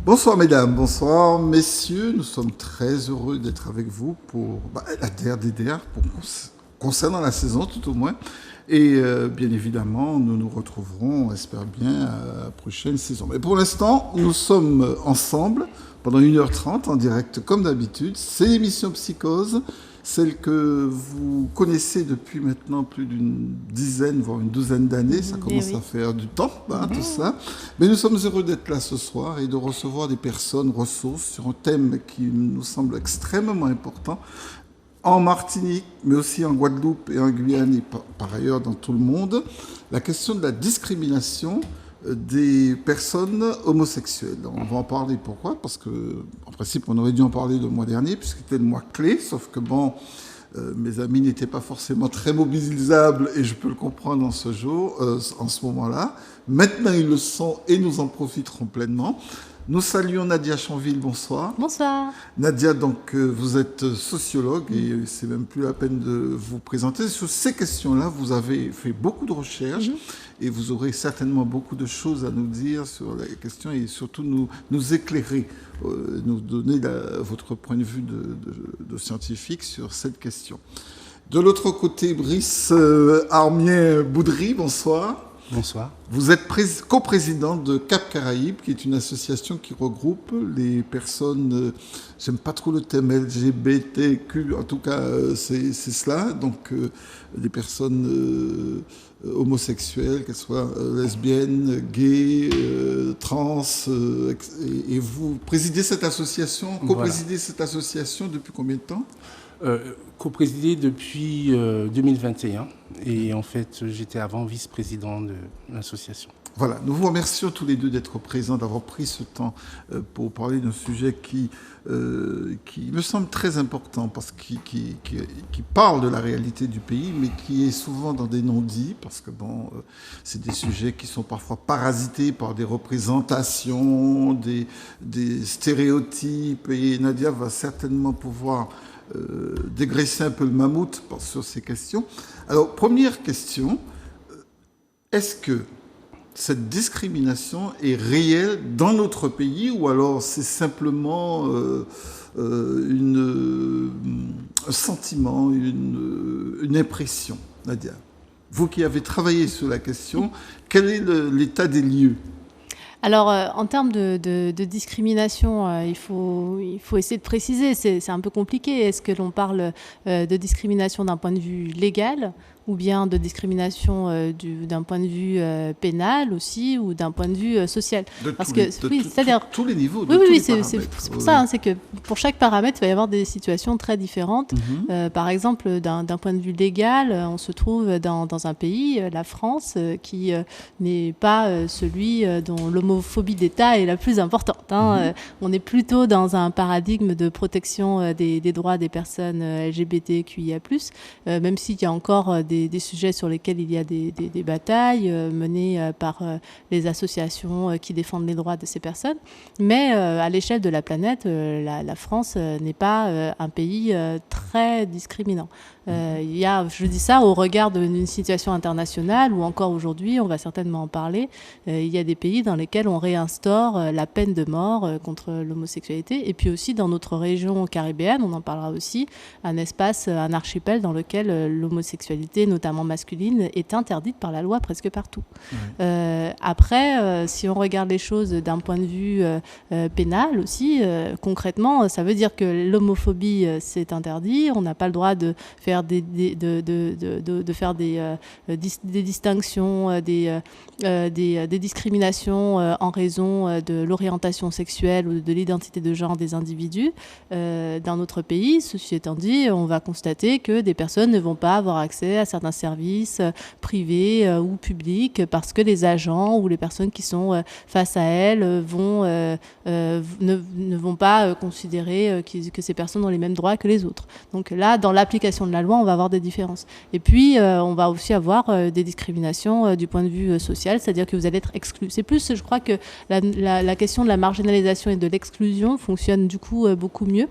Bonsoir mesdames, bonsoir messieurs, nous sommes très heureux d'être avec vous pour la DRDDR, concernant la saison tout au moins. Et bien évidemment, nous nous retrouverons, on espère bien, à la prochaine saison. Mais pour l'instant, nous sommes ensemble pendant 1h30 en direct comme d'habitude. C'est l'émission Psychose, celle que vous connaissez depuis maintenant plus d'une dizaine, voire une douzaine d'années. Ça commence à faire du temps, tout ça. Mais nous sommes heureux d'être là ce soir et de recevoir des personnes ressources sur un thème qui nous semble extrêmement important en Martinique, mais aussi en Guadeloupe et en Guyane et par ailleurs dans tout le monde, la question de la discrimination des personnes homosexuelles. On va en parler. Pourquoi ? Parce que, en principe, on aurait dû en parler le mois dernier, puisque c'était le mois clé, sauf que, mes amis n'étaient pas forcément très mobilisables, et je peux le comprendre en ce moment-là. Maintenant, ils le sont, et nous en profiterons pleinement. Nous saluons Nadia Chanville, bonsoir. Bonsoir. Nadia, donc, vous êtes sociologue et c'est même plus la peine de vous présenter. Sur ces questions-là, vous avez fait beaucoup de recherches et vous aurez certainement beaucoup de choses à nous dire sur les questions et surtout nous éclairer, nous donner votre point de vue de scientifique sur cette question. De l'autre côté, Brice Armien-Boudry, bonsoir. Bonsoir. Vous êtes coprésident de Cap Caraïbes, qui est une association qui regroupe les personnes, j'aime pas trop le thème LGBTQ, en tout cas c'est cela, donc les personnes homosexuelles, qu'elles soient lesbiennes, gays, trans, et vous présidez cette association, coprésidez cette association depuis combien de temps ? Co-présidé depuis 2021 et en fait j'étais avant vice-président de l'association. Voilà, nous vous remercions tous les deux d'être présents, d'avoir pris ce temps pour parler d'un sujet qui me semble très important parce qu'il parle de la réalité du pays, mais qui est souvent dans des non-dits, parce que c'est des sujets qui sont parfois parasités par des représentations, des stéréotypes, et Nadia va certainement pouvoir dégraisser un peu le mammouth sur ces questions. Alors, première question, est-ce que cette discrimination est réelle dans notre pays ou alors c'est simplement un sentiment, une impression, Nadia ? Vous qui avez travaillé sur la question, quel est l'état des lieux ? Alors, en termes de discrimination, il faut essayer de préciser. C'est un peu compliqué. Est-ce que l'on parle de discrimination d'un point de vue légal ou bien de discrimination d'un point de vue pénal aussi, ou d'un point de vue social. Tous les niveaux. Oui, c'est pour ça. C'est que pour chaque paramètre, il va y avoir des situations très différentes. Par exemple, d'un point de vue légal, on se trouve dans un pays, la France, qui n'est pas celui dont l'homophobie d'État est la plus importante. On est plutôt dans un paradigme de protection des droits des personnes LGBTQIA+, même s'il y a encore des sujets sur lesquels il y a des batailles menées par les associations qui défendent les droits de ces personnes. Mais à l'échelle de la planète, la France n'est pas un pays très discriminant. Je dis ça au regard d'une situation internationale où encore aujourd'hui, on va certainement en parler, il y a des pays dans lesquels on réinstaure la peine de mort contre l'homosexualité. Et puis aussi dans notre région caribéenne, on en parlera aussi, un archipel dans lequel l'homosexualité, notamment masculine, est interdite par la loi presque partout. Après, si on regarde les choses d'un point de vue pénal aussi, concrètement, ça veut dire que l'homophobie, c'est interdit. On n'a pas le droit de faire des distinctions, des discriminations en raison de l'orientation sexuelle ou de l'identité de genre des individus. Dans notre pays, ceci étant dit, on va constater que des personnes ne vont pas avoir accès à certains services privés ou publics parce que les agents ou les personnes qui sont face à elles ne vont pas considérer que ces personnes ont les mêmes droits que les autres. Donc là, dans l'application de la loi, on va avoir des différences. Et puis, on va aussi avoir des discriminations du point de vue social, c'est-à-dire que vous allez être exclu. C'est plus, je crois que la question de la marginalisation et de l'exclusion fonctionne du coup beaucoup mieux.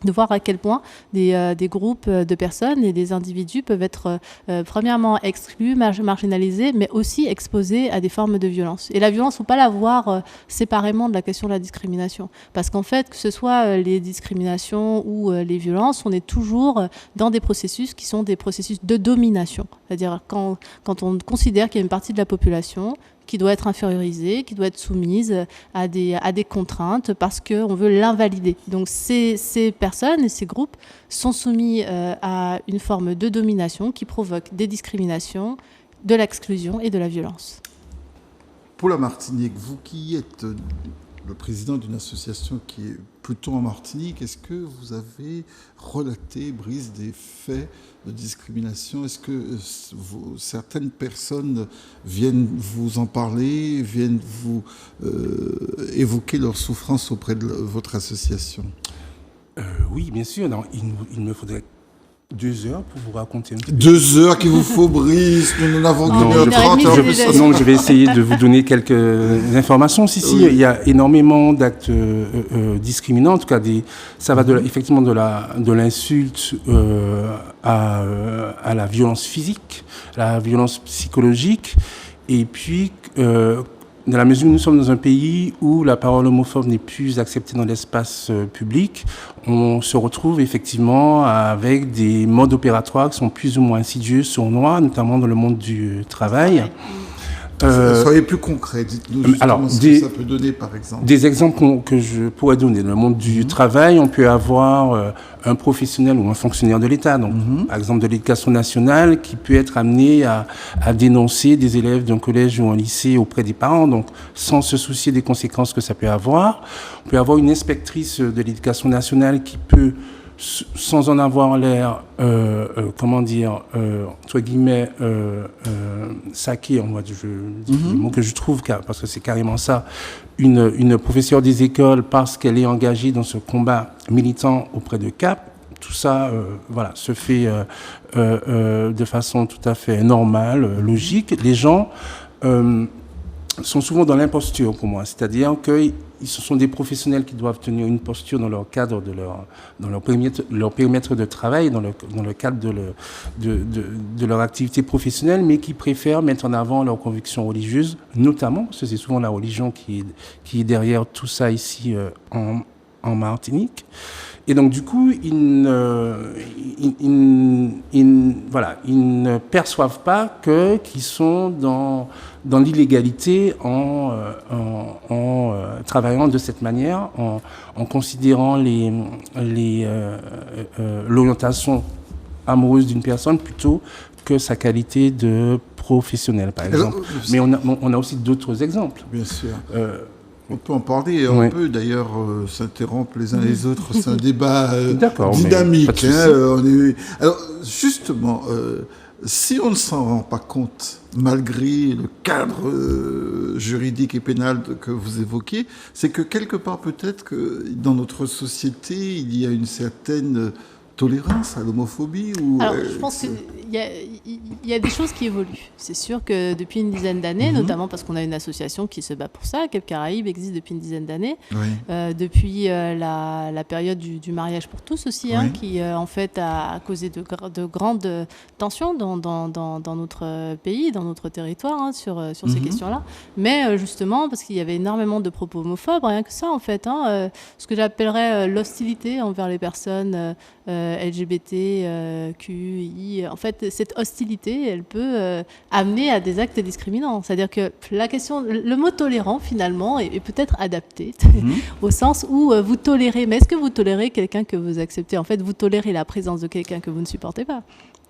de voir à quel point des groupes de personnes et des individus peuvent être premièrement exclus, marginalisés, mais aussi exposés à des formes de violence. Et la violence, il ne faut pas la voir séparément de la question de la discrimination. Parce qu'en fait, que ce soit les discriminations ou les violences, on est toujours dans des processus qui sont des processus de domination. C'est-à-dire quand on considère qu'il y a une partie de la population qui doit être infériorisée, qui doit être soumise à des contraintes parce qu'on veut l'invalider. Donc ces personnes et ces groupes sont soumis à une forme de domination qui provoque des discriminations, de l'exclusion et de la violence. Pour la Martinique, vous qui êtes le président d'une association qui est plutôt en Martinique, est-ce que vous avez relaté, Brice, des faits de discrimination? Est-ce que certaines personnes viennent vous en parler, viennent vous évoquer leurs souffrances auprès de votre association? Oui, bien sûr. Non, il me faudrait 2 heures pour vous raconter un petit peu. 2 heures qu'il vous faut, Brice. Nous n'avons qu'une heure 30. Non, je vais essayer de vous donner quelques informations. Si, oui. Il y a énormément d'actes discriminants. En tout cas, ça va effectivement de l'insulte à la violence physique, à la violence psychologique. Et puis, dans la mesure où nous sommes dans un pays où la parole homophobe n'est plus acceptée dans l'espace public, on se retrouve effectivement avec des modes opératoires qui sont plus ou moins insidieux, sournois, notamment dans le monde du travail. Soyez plus concret, dites-nous ce que ça peut donner, par exemple. Des exemples que je pourrais donner. Dans le monde du travail, on peut avoir un professionnel ou un fonctionnaire de l'État, donc par exemple de l'Éducation nationale, qui peut être amené à dénoncer des élèves d'un collège ou un lycée auprès des parents, donc sans se soucier des conséquences que ça peut avoir. On peut avoir une inspectrice de l'Éducation nationale qui peut, sans en avoir l'air, entre guillemets, saqué, le mot que je trouve, parce que c'est carrément ça, une professeure des écoles parce qu'elle est engagée dans ce combat militant auprès de CAP. Tout ça, se fait de façon tout à fait normale, logique. Les gens sont souvent dans l'imposture pour moi, c'est-à-dire que ce sont des professionnels qui doivent tenir une posture dans leur cadre, dans leur périmètre de travail, dans le cadre de leur activité professionnelle, mais qui préfèrent mettre en avant leurs convictions religieuses, notamment, parce que c'est souvent la religion qui est derrière tout ça ici en Martinique. Et donc, du coup, ils ne perçoivent pas qu'ils sont dans l'illégalité en travaillant de cette manière, en considérant l'orientation amoureuse d'une personne plutôt que sa qualité de professionnel, par exemple. Mais on a aussi d'autres exemples. Bien sûr. On peut en parler, on peut d'ailleurs s'interrompre les uns les autres, c'est un débat dynamique. Alors justement, si on ne s'en rend pas compte, malgré le cadre juridique et pénal que vous évoquez, c'est que quelque part peut-être que dans notre société, il y a une certaine tolérance à l'homophobie ou Alors, je pense qu'il y a des choses qui évoluent. C'est sûr que depuis une dizaine d'années, notamment parce qu'on a une association qui se bat pour ça, Cap Caraïbes existe depuis une dizaine d'années, depuis la période du mariage pour tous aussi, qui en fait a causé de grandes tensions dans notre pays, dans notre territoire, sur ces questions-là. Mais justement, parce qu'il y avait énormément de propos homophobes, rien que ça en fait, ce que j'appellerais l'hostilité envers les personnes LGBT, QI. En fait, cette hostilité, elle peut amener à des actes discriminants. C'est-à-dire que le mot tolérant, finalement, est peut-être adapté au sens où vous tolérez. Mais est-ce que vous tolérez quelqu'un que vous acceptez? En fait, vous tolérez la présence de quelqu'un que vous ne supportez pas.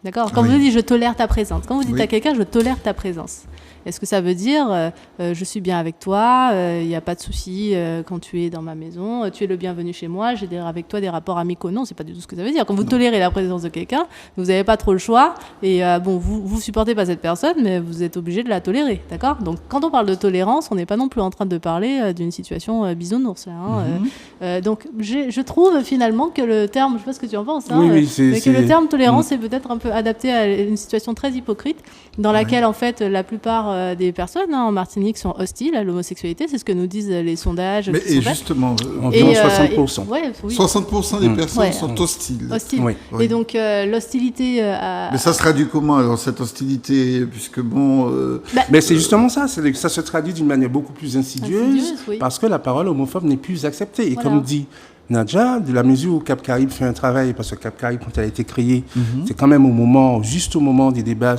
D'accord? Quand vous dites « je tolère ta présence », quand vous dites à quelqu'un « je tolère ta présence », est-ce que ça veut dire je suis bien avec toi, il n'y a pas de souci quand tu es dans ma maison, tu es le bienvenu chez moi, j'ai avec toi des rapports amicaux? Non, c'est pas du tout ce que ça veut dire. Quand vous tolérez la présence de quelqu'un, vous n'avez pas trop le choix et vous supportez pas cette personne, mais vous êtes obligé de la tolérer, d'accord? Donc quand on parle de tolérance, on n'est pas non plus en train de parler d'une situation bisounours là. Donc je trouve finalement que le terme, je sais pas ce que tu en penses, mais que le terme tolérance est peut-être un peu adapté à une situation très hypocrite dans laquelle, en fait, la plupart des personnes en Martinique sont hostiles à l'homosexualité. C'est ce que nous disent les sondages. Mais et justement, environ 60%. 60% des personnes sont hostiles. Oui. Et donc, l'hostilité... Mais ça se traduit comment, alors, cette hostilité, puisque bon... Mais c'est justement ça, ça se traduit d'une manière beaucoup plus insidieuse parce que la parole homophobe n'est plus acceptée. Et comme dit Nadja, de la mesure où Cap Caraïbe fait un travail, parce que Cap Caraïbe, quand elle a été créée, c'est quand même juste au moment des débats,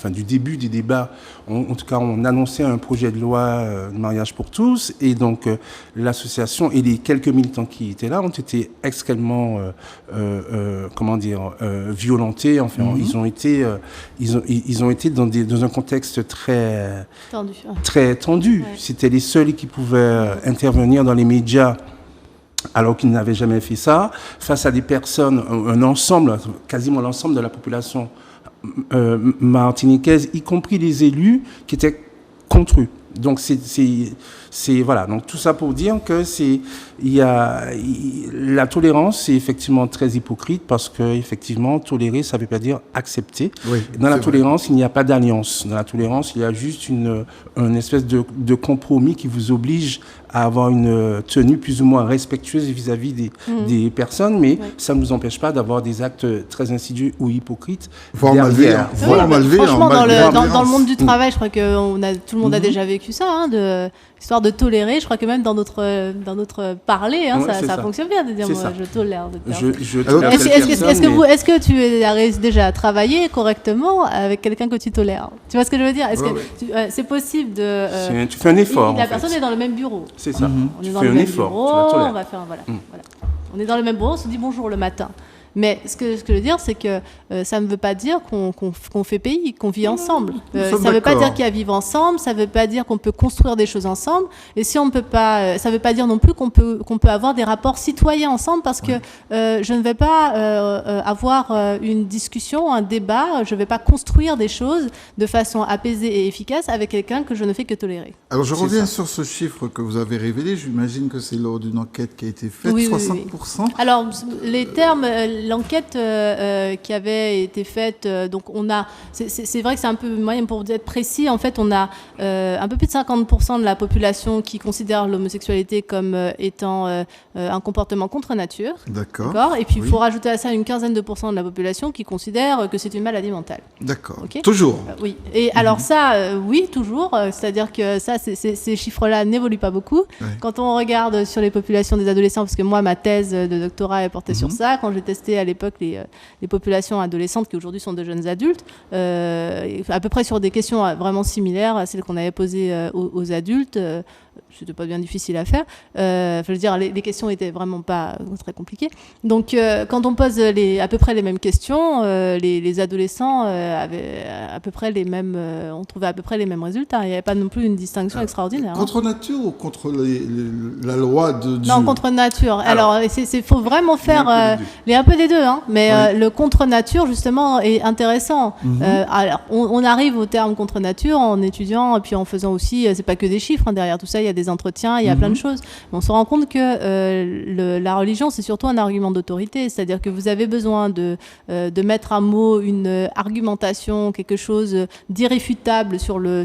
du début des débats, en tout cas, on annonçait un projet de loi de mariage pour tous, et donc l'association et les quelques militants qui étaient là ont été extrêmement, violentés. Enfin, ils ont été dans un contexte très tendu. Ouais. C'était les seuls qui pouvaient intervenir dans les médias, alors qu'ils n'avaient jamais fait ça, face à des personnes, un ensemble, quasiment l'ensemble de la population martiniquaise, y compris les élus, qui étaient contre eux. Donc voilà. Donc tout ça pour dire que la tolérance, c'est effectivement très hypocrite parce que effectivement tolérer, ça ne veut pas dire accepter. Oui, dans la tolérance, il n'y a pas d'alliance. Dans la tolérance, il y a juste une espèce de compromis qui vous oblige à avoir une tenue plus ou moins respectueuse vis-à-vis des personnes, mais ça ne nous empêche pas d'avoir des actes très insidieux ou hypocrites. Voire malveillants. Franchement, dans le monde du travail, je crois que tout le monde a déjà vécu ça, histoire de tolérer. Je crois que même dans notre parler, ça fonctionne bien de dire moi je tolère. Est-ce que tu as déjà travaillé correctement avec quelqu'un que tu tolères? Tu vois ce que je veux dire? Est-ce que c'est possible de tu fais un effort. La personne est dans le même bureau. C'est ça. On est dans le même bureau. On va faire voilà. On est dans le même bureau. On se dit bonjour le matin. Mais ce que je veux dire, c'est que ça ne veut pas dire qu'on fait pays, qu'on vit ensemble. Ça ne veut pas dire qu'il y a vivre ensemble, ça ne veut pas dire qu'on peut construire des choses ensemble. Et si on ne peut pas, ça ne veut pas dire non plus qu'on peut avoir des rapports citoyens ensemble, parce que je ne vais pas avoir une discussion, un débat, je ne vais pas construire des choses de façon apaisée et efficace avec quelqu'un que je ne fais que tolérer. Alors je reviens sur ce chiffre que vous avez révélé. J'imagine que c'est lors d'une enquête qui a été faite, 60%. Oui. Alors les termes... L'enquête qui avait été faite, donc on a, c'est vrai que c'est un peu moyen pour être précis. En fait, on a un peu plus de 50% de la population qui considère l'homosexualité comme étant un comportement contre nature. D'accord. Et puis il faut rajouter à ça une quinzaine de pourcents de la population qui considère que c'est une maladie mentale. D'accord. Okay. Toujours. Oui. Et alors ça, oui, toujours. C'est-à-dire que ça, ces chiffres-là n'évoluent pas beaucoup. Ouais. Quand on regarde sur les populations des adolescents, parce que moi, ma thèse de doctorat est portée sur ça, quand j'ai testé à l'époque les populations adolescentes qui aujourd'hui sont de jeunes adultes, à peu près sur des questions vraiment similaires à celles qu'on avait posées aux adultes. C'était pas bien difficile à faire. Je veux dire, les questions étaient vraiment pas très compliquées. Donc, quand on pose à peu près les mêmes questions, les adolescents avaient à peu près les mêmes, on trouvait à peu près les mêmes résultats. Il n'y avait pas non plus une distinction extraordinaire. Contre nature ou contre la loi de Dieu? Non, contre nature. Alors, il faut vraiment faire un peu des deux. Mais le contre nature, justement, est intéressant. Alors, on arrive au terme contre nature en étudiant et puis en faisant aussi, c'est pas que des chiffres derrière tout ça. Il y a des entretiens, il y a plein de choses. Mais on se rend compte que la religion, c'est surtout un argument d'autorité. C'est-à-dire que vous avez besoin de mettre à mot une argumentation, quelque chose d'irréfutable sur le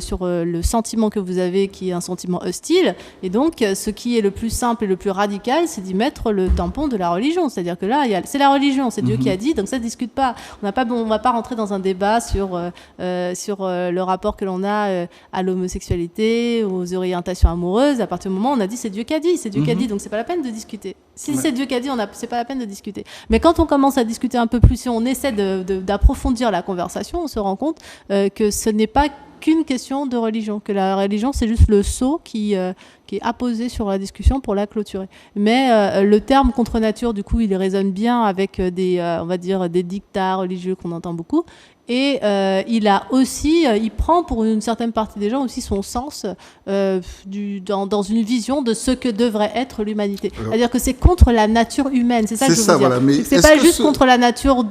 sentiment que vous avez, qui est un sentiment hostile. Et donc, ce qui est le plus simple et le plus radical, c'est d'y mettre le tampon de la religion. C'est-à-dire que là, c'est la religion, c'est Dieu qui a dit, donc ça ne discute pas. On va pas rentrer dans un débat sur le rapport que l'on a à l'homosexualité, aux orientations amoureuses. À partir du moment où on a dit c'est Dieu qui a dit, donc c'est pas la peine de discuter. Si c'est Dieu qui a dit, c'est pas la peine de discuter. Mais quand on commence à discuter un peu plus, si on essaie d'approfondir la conversation, on se rend compte que ce n'est pas qu'une question de religion, que la religion c'est juste le sceau qui est apposé sur la discussion pour la clôturer. Mais le terme contre nature, du coup, il résonne bien avec on va dire des dictats religieux qu'on entend beaucoup. Et il prend pour une certaine partie des gens aussi son sens dans une vision de ce que devrait être l'humanité. Alors, c'est-à-dire que c'est contre la nature humaine, c'est ça que je veux dire. Voilà, mais c'est pas juste contre la nature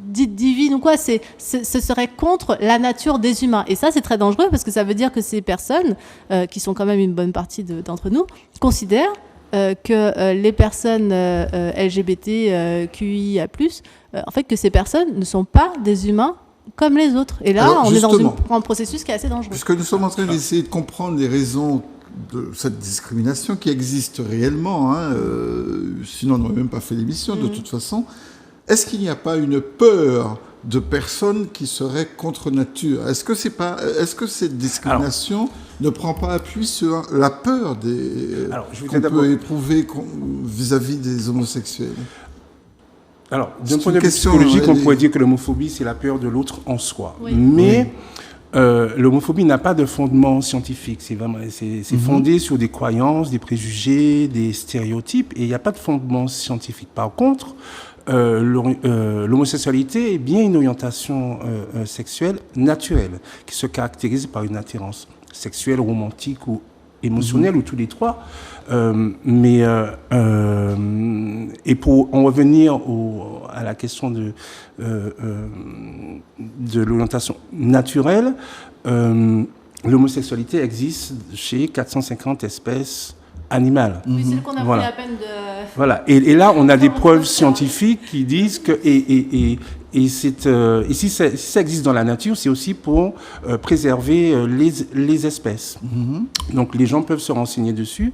dite divine ou quoi, ce serait contre la nature des humains. Et ça, c'est très dangereux parce que ça veut dire que ces personnes, qui sont quand même une bonne partie d'entre nous, considèrent que les personnes LGBTQIA+, en fait, que ces personnes ne sont pas des humains comme les autres. Et là, Alors, on est dans un processus qui est assez dangereux. Puisque nous sommes en train d'essayer de comprendre les raisons de cette discrimination qui existe réellement, sinon on n'aurait même pas fait l'émission de toute façon, est-ce qu'il n'y a pas une peur de personnes qui seraient contre nature? Est-ce que cette discrimination ne prend pas appui sur la peur qu'on peut éprouver vis-à-vis des homosexuels? Alors, d'un point de vue psychologique, on pourrait dire que l'homophobie, c'est la peur de l'autre en soi. Oui. Mais l'homophobie n'a pas de fondement scientifique. C'est fondé sur des croyances, des préjugés, des stéréotypes, et il n'y a pas de fondement scientifique. Par contre, l'homosexualité est bien une orientation sexuelle naturelle, qui se caractérise par une attirance sexuelle, romantique ou émotionnelle, ou tous les trois. Et pour en revenir à la question de l'orientation naturelle, l'homosexualité existe chez 450 espèces animales. Oui, c'est ce qu'on a pris la peine de... Voilà. Et là, on a des preuves scientifiques qui disent que... Et si ça existe dans la nature, c'est aussi pour préserver les espèces. Donc, les gens peuvent se renseigner dessus.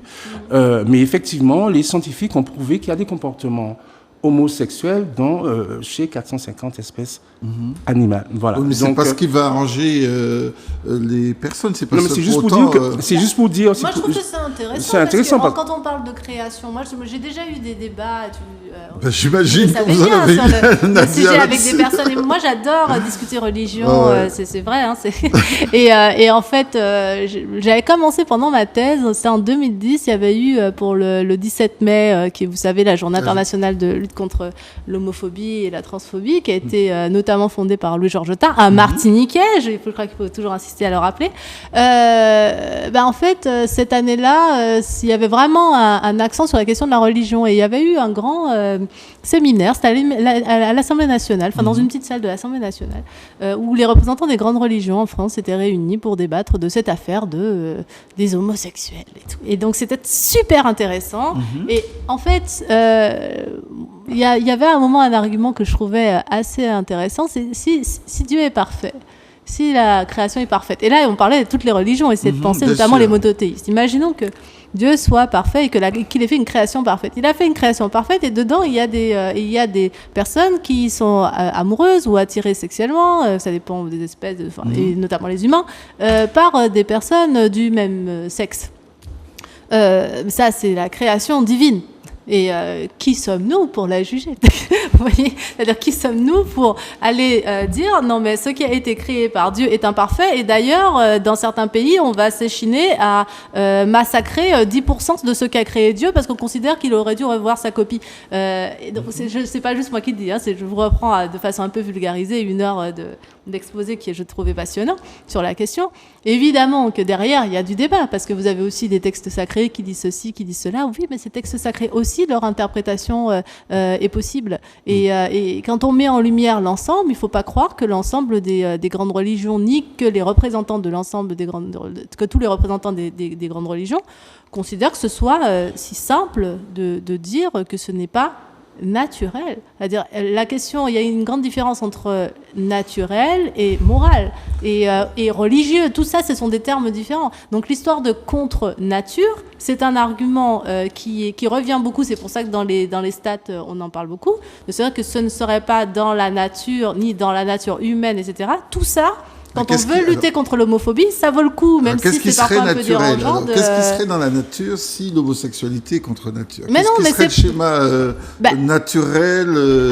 Mais effectivement, les scientifiques ont prouvé qu'il y a des comportements homosexuels chez 450 espèces animales. Voilà. Oui, mais c'est pas ce qui va arranger les personnes. C'est pas non, mais c'est juste pour dire que c'est juste pour dire. Moi, je trouve que c'est intéressant. C'est intéressant parce que quand on parle de création, moi, j'ai déjà eu des débats. J'imagine que vous en avez eu le sujet avec des personnes. Et moi, j'adore discuter religion. C'est vrai. Et en fait, j'avais commencé pendant ma thèse. C'était en 2010. Il y avait eu pour le 17 mai, qui est, vous savez, la Journée internationale de lutte contre l'homophobie et la transphobie, qui a été notamment fondée par Louis-Georges Tard, un Martiniquais. Je crois qu'il faut toujours insister à le rappeler. En fait, cette année-là, il y avait vraiment un accent sur la question de la religion. Et il y avait eu un grand séminaire, c'était à l'Assemblée nationale, dans une petite salle de l'Assemblée nationale, où les représentants des grandes religions en France s'étaient réunis pour débattre de cette affaire des homosexuels et tout. Et donc c'était super intéressant. Et en fait, il y avait à un moment un argument que je trouvais assez intéressant, c'est si Dieu est parfait, si la création est parfaite. Et là, on parlait de toutes les religions, essayer de penser notamment les monothéistes. Imaginons que Dieu soit parfait et qu'il ait fait une création parfaite. Il a fait une création parfaite et dedans, il y a des personnes qui sont amoureuses ou attirées sexuellement, ça dépend des espèces, et notamment les humains, par des personnes du même sexe. Ça, c'est la création divine. Et qui sommes-nous pour la juger? Vous voyez? C'est-à-dire, qui sommes-nous pour aller dire non, mais ce qui a été créé par Dieu est imparfait, et d'ailleurs, dans certains pays, on va s'échiner à massacrer 10% de ce qu'a créé Dieu parce qu'on considère qu'il aurait dû revoir sa copie. Et donc, c'est pas juste moi qui le dis, je vous reprends de façon un peu vulgarisée une heure d'exposé qui, je trouvais, passionnant sur la question. Évidemment que derrière, il y a du débat, parce que vous avez aussi des textes sacrés qui disent ceci, qui disent cela. Oui, mais ces textes sacrés aussi, leur interprétation est possible. Et quand on met en lumière l'ensemble, il ne faut pas croire que l'ensemble des grandes religions, ni que les représentants de l'ensemble que tous les représentants des grandes religions considèrent que ce soit si simple de dire que ce n'est pas naturel. C'est-à-dire, la question, il y a une grande différence entre naturel et moral et religieux. Tout ça, ce sont des termes différents. Donc, l'histoire de contre-nature, c'est un argument qui revient beaucoup. C'est pour ça que dans les stats, on en parle beaucoup. C'est vrai que ce ne serait pas dans la nature, ni dans la nature humaine, etc. Tout ça, quand on veut lutter contre l'homophobie, ça vaut le coup, même si c'est parfois un peu dérangeant. Qu'est-ce qui serait dans la nature si l'homosexualité est contre nature? Mais Qu'est-ce qui serait le schéma naturel,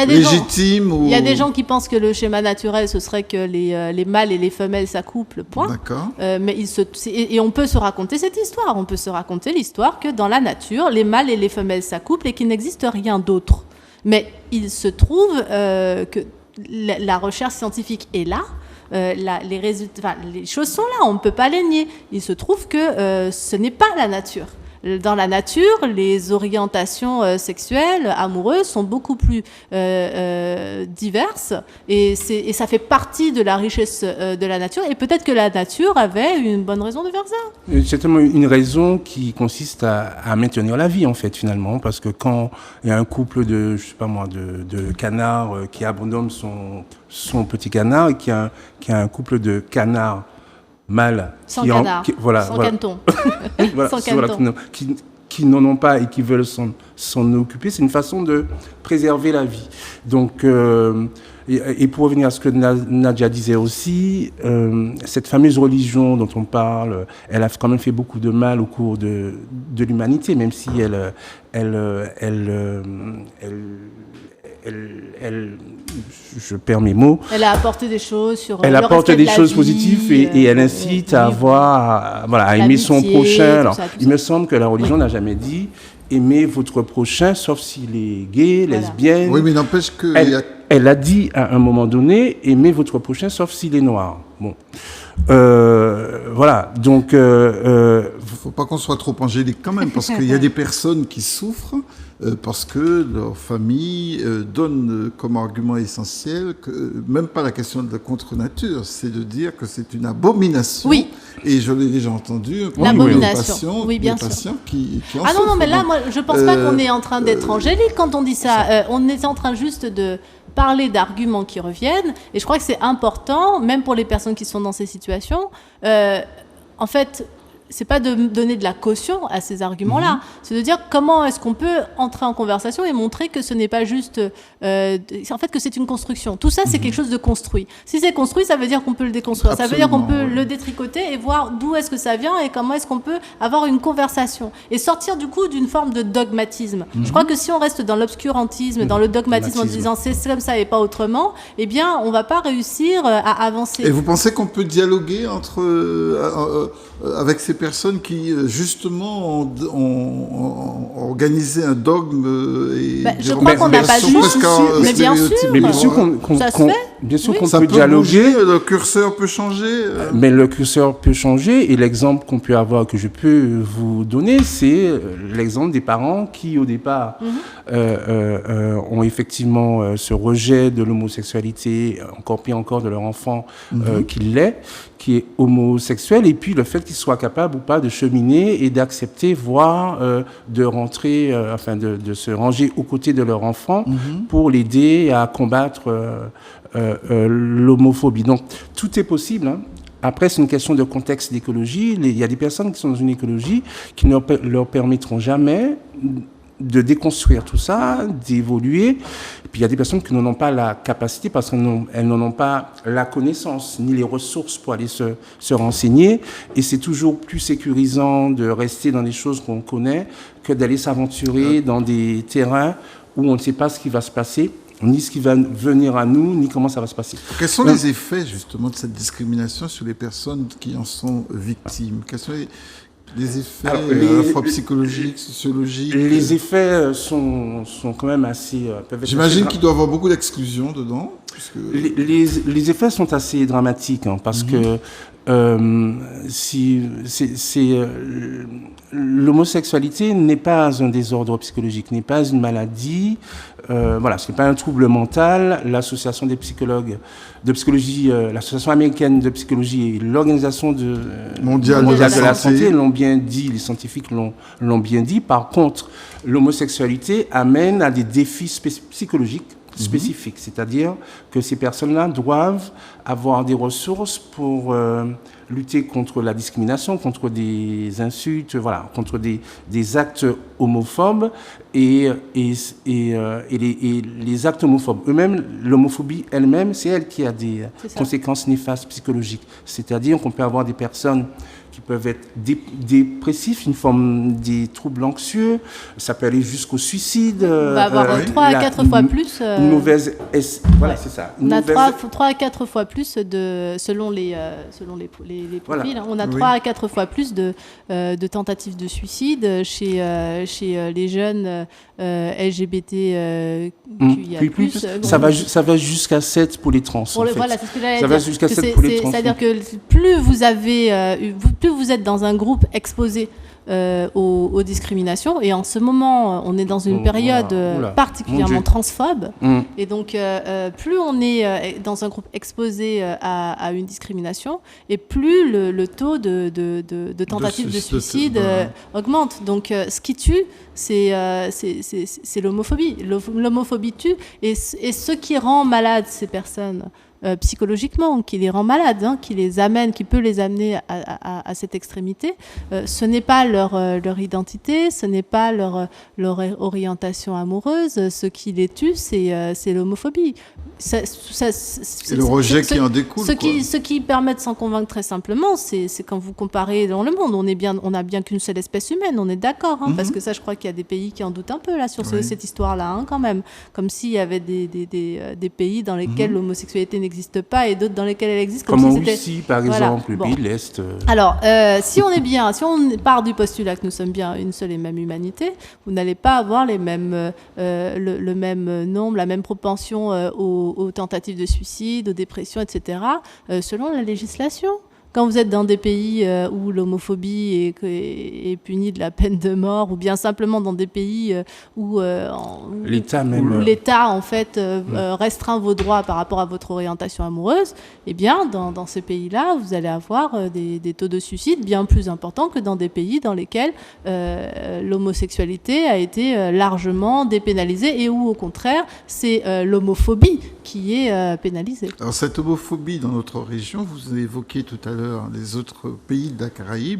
légitime Il y a des gens qui pensent que le schéma naturel, ce serait que les mâles et les femelles s'accouplent, point. D'accord. Et on peut se raconter cette histoire. On peut se raconter l'histoire que dans la nature, les mâles et les femelles s'accouplent et qu'il n'existe rien d'autre. Mais il se trouve que la recherche scientifique est là. Les résultats, les choses sont là, on ne peut pas les nier. Il se trouve que ce n'est pas la nature. dans la nature, les orientations sexuelles, amoureuses sont beaucoup plus diverses et ça fait partie de la richesse de la nature. Et peut-être que la nature avait une bonne raison de faire ça. C'est tellement une raison qui consiste à maintenir la vie, en fait, finalement, parce que quand il y a un couple de, je sais pas moi, de canards qui abandonne son petit canard et qui a un couple de canards mâles sans canard, sans caneton, qui n'en ont pas et qui veulent s'en occuper, c'est une façon de préserver la vie. Donc, et pour revenir à ce que Nadia disait aussi, cette fameuse religion dont on parle, elle a quand même fait beaucoup de mal au cours de l'humanité, même si je perds mes mots. Elle a apporté des choses sur. Elle apporte des choses positives et elle incite à à aimer son prochain. Alors, il me semble que la religion n'a jamais dit aimez votre prochain, sauf s'il est gay, lesbienne. Oui, mais n'empêche que. Elle a dit à un moment donné aimez votre prochain, sauf s'il est noir. Bon. Voilà, donc... faut pas qu'on soit trop angélique quand même, parce qu'il y a des personnes qui souffrent parce que leur famille donne comme argument essentiel que même pas la question de la contre-nature, c'est de dire que c'est une abomination. Oui. Et je l'ai déjà entendu. L'abomination. Oui, bien sûr. Qui en ah non, mais là, donc, moi, je pense pas qu'on est en train d'être angélique quand on dit ça. On est en train juste de parler d'arguments qui reviennent, et je crois que c'est important, même pour les personnes qui sont dans ces situations, en fait, c'est pas de donner de la caution à ces arguments-là, c'est de dire comment est-ce qu'on peut entrer en conversation et montrer que ce n'est pas juste, en fait, que c'est une construction. Tout ça, c'est quelque chose de construit. Si c'est construit, ça veut dire qu'on peut le déconstruire. Absolument, ça veut dire qu'on peut le détricoter et voir d'où est-ce que ça vient et comment est-ce qu'on peut avoir une conversation et sortir du coup d'une forme de dogmatisme. Je crois que si on reste dans l'obscurantisme, dans le dogmatisme en disant c'est comme ça et pas autrement, eh bien, on va pas réussir à avancer. Et vous pensez qu'on peut dialoguer avec ces personnes qui, justement, ont organisé un dogme je crois qu'on n'a pas juste, mais bien sûr, ça se fait. Bien sûr Oui. qu'on Ça peut peut dialoguer. bouger, le curseur peut changer. Mais le curseur peut changer, et l'exemple qu'on peut avoir, que je peux vous donner, c'est l'exemple des parents qui, au départ, ont effectivement ce rejet de l'homosexualité, encore pire encore de leur enfant qui est homosexuel, et puis le fait qu'il soit capable ou pas de cheminer et d'accepter, voire de rentrer, de se ranger aux côtés de leur enfant pour l'aider à combattre l'homophobie. Donc, tout est possible, hein. Après, c'est une question de contexte d'écologie. Il y a des personnes qui sont dans une écologie qui ne leur permettront jamais de déconstruire tout ça, d'évoluer. Et puis il y a des personnes qui n'en ont pas la capacité parce qu'elles n'en ont pas la connaissance ni les ressources pour aller se renseigner. Et c'est toujours plus sécurisant de rester dans des choses qu'on connaît que d'aller s'aventurer dans des terrains où on ne sait pas ce qui va se passer, ni ce qui va venir à nous, ni comment ça va se passer. Quels sont les effets justement de cette discrimination sur les personnes qui en sont victimes? Quels sont les effets à la fois psychologiques, sociologiques? Les effets sont quand même assez... J'imagine qu'il doit y avoir beaucoup d'exclusion dedans. Puisque... Les effets sont assez dramatiques, hein, parce que l'homosexualité n'est pas un désordre psychologique, n'est pas une maladie, voilà, ce n'est pas un trouble mental. L'association des psychologues de psychologie, l'association américaine de psychologie et l'organisation mondiale de la santé l'ont bien dit, les scientifiques l'ont bien dit. Par contre, l'homosexualité amène à des défis psychologiques spécifiques, c'est-à-dire que ces personnes-là doivent avoir des ressources pour lutter contre la discrimination, contre des insultes, voilà, contre des actes homophobes et les actes homophobes eux-mêmes, l'homophobie elle-même, c'est elle qui a des conséquences néfastes psychologiques. C'est-à-dire qu'on peut avoir des personnes qui peuvent être dépressifs, une forme des troubles anxieux, ça peut aller jusqu'au suicide. On va avoir 3 à 4 fois plus. Une mauvaise... Voilà, c'est ça. On a 3 à 4 fois plus selon les profils. Voilà. Hein, on a 3 à 4 fois plus de tentatives de suicide chez les jeunes LGBT QIA+. Ça va jusqu'à 7 pour les trans. Voilà, c'est ce que j'allais dire. Ça va jusqu'à 7 pour les trans. C'est-à-dire que plus vous êtes dans un groupe exposé aux discriminations. Et en ce moment, on est dans une période particulièrement transphobe. Et donc, plus on est dans un groupe exposé à une discrimination, et plus le taux de tentatives de suicide augmente. Donc, ce qui tue, c'est l'homophobie. L'homophobie tue. Et ce qui rend malade ces personnes psychologiquement, qui les rend malades, qui les amène, qui peut les amener à cette extrémité, ce n'est pas leur identité, ce n'est pas leur orientation amoureuse. Ce qui les tue, c'est l'homophobie. Et le rejet qui en découle. Ce qui permet de s'en convaincre très simplement, c'est quand vous comparez dans le monde, on a bien qu'une seule espèce humaine, on est d'accord, parce que ça, je crois qu'il y a des pays qui en doutent un peu là sur cette histoire-là, quand même, comme s'il y avait des pays dans lesquels l'homosexualité n'existe pas et d'autres dans lesquels elle existe. Comme en Russie, par exemple, le pays de l'Est. Alors, si on part du postulat que nous sommes bien une seule et même humanité, vous n'allez pas avoir les mêmes, le même nombre, la même propension aux tentatives de suicide, aux dépressions, etc., selon la législation. Quand vous êtes dans des pays où l'homophobie est punie de la peine de mort, ou bien simplement dans des pays où l'État en fait restreint vos droits par rapport à votre orientation amoureuse, eh bien dans ces pays-là, vous allez avoir des taux de suicide bien plus importants que dans des pays dans lesquels l'homosexualité a été largement dépénalisée et où au contraire c'est l'homophobie qui est pénalisée. Alors cette homophobie dans notre région, vous avez évoqué tout à l'heure les autres pays de la Caraïbe,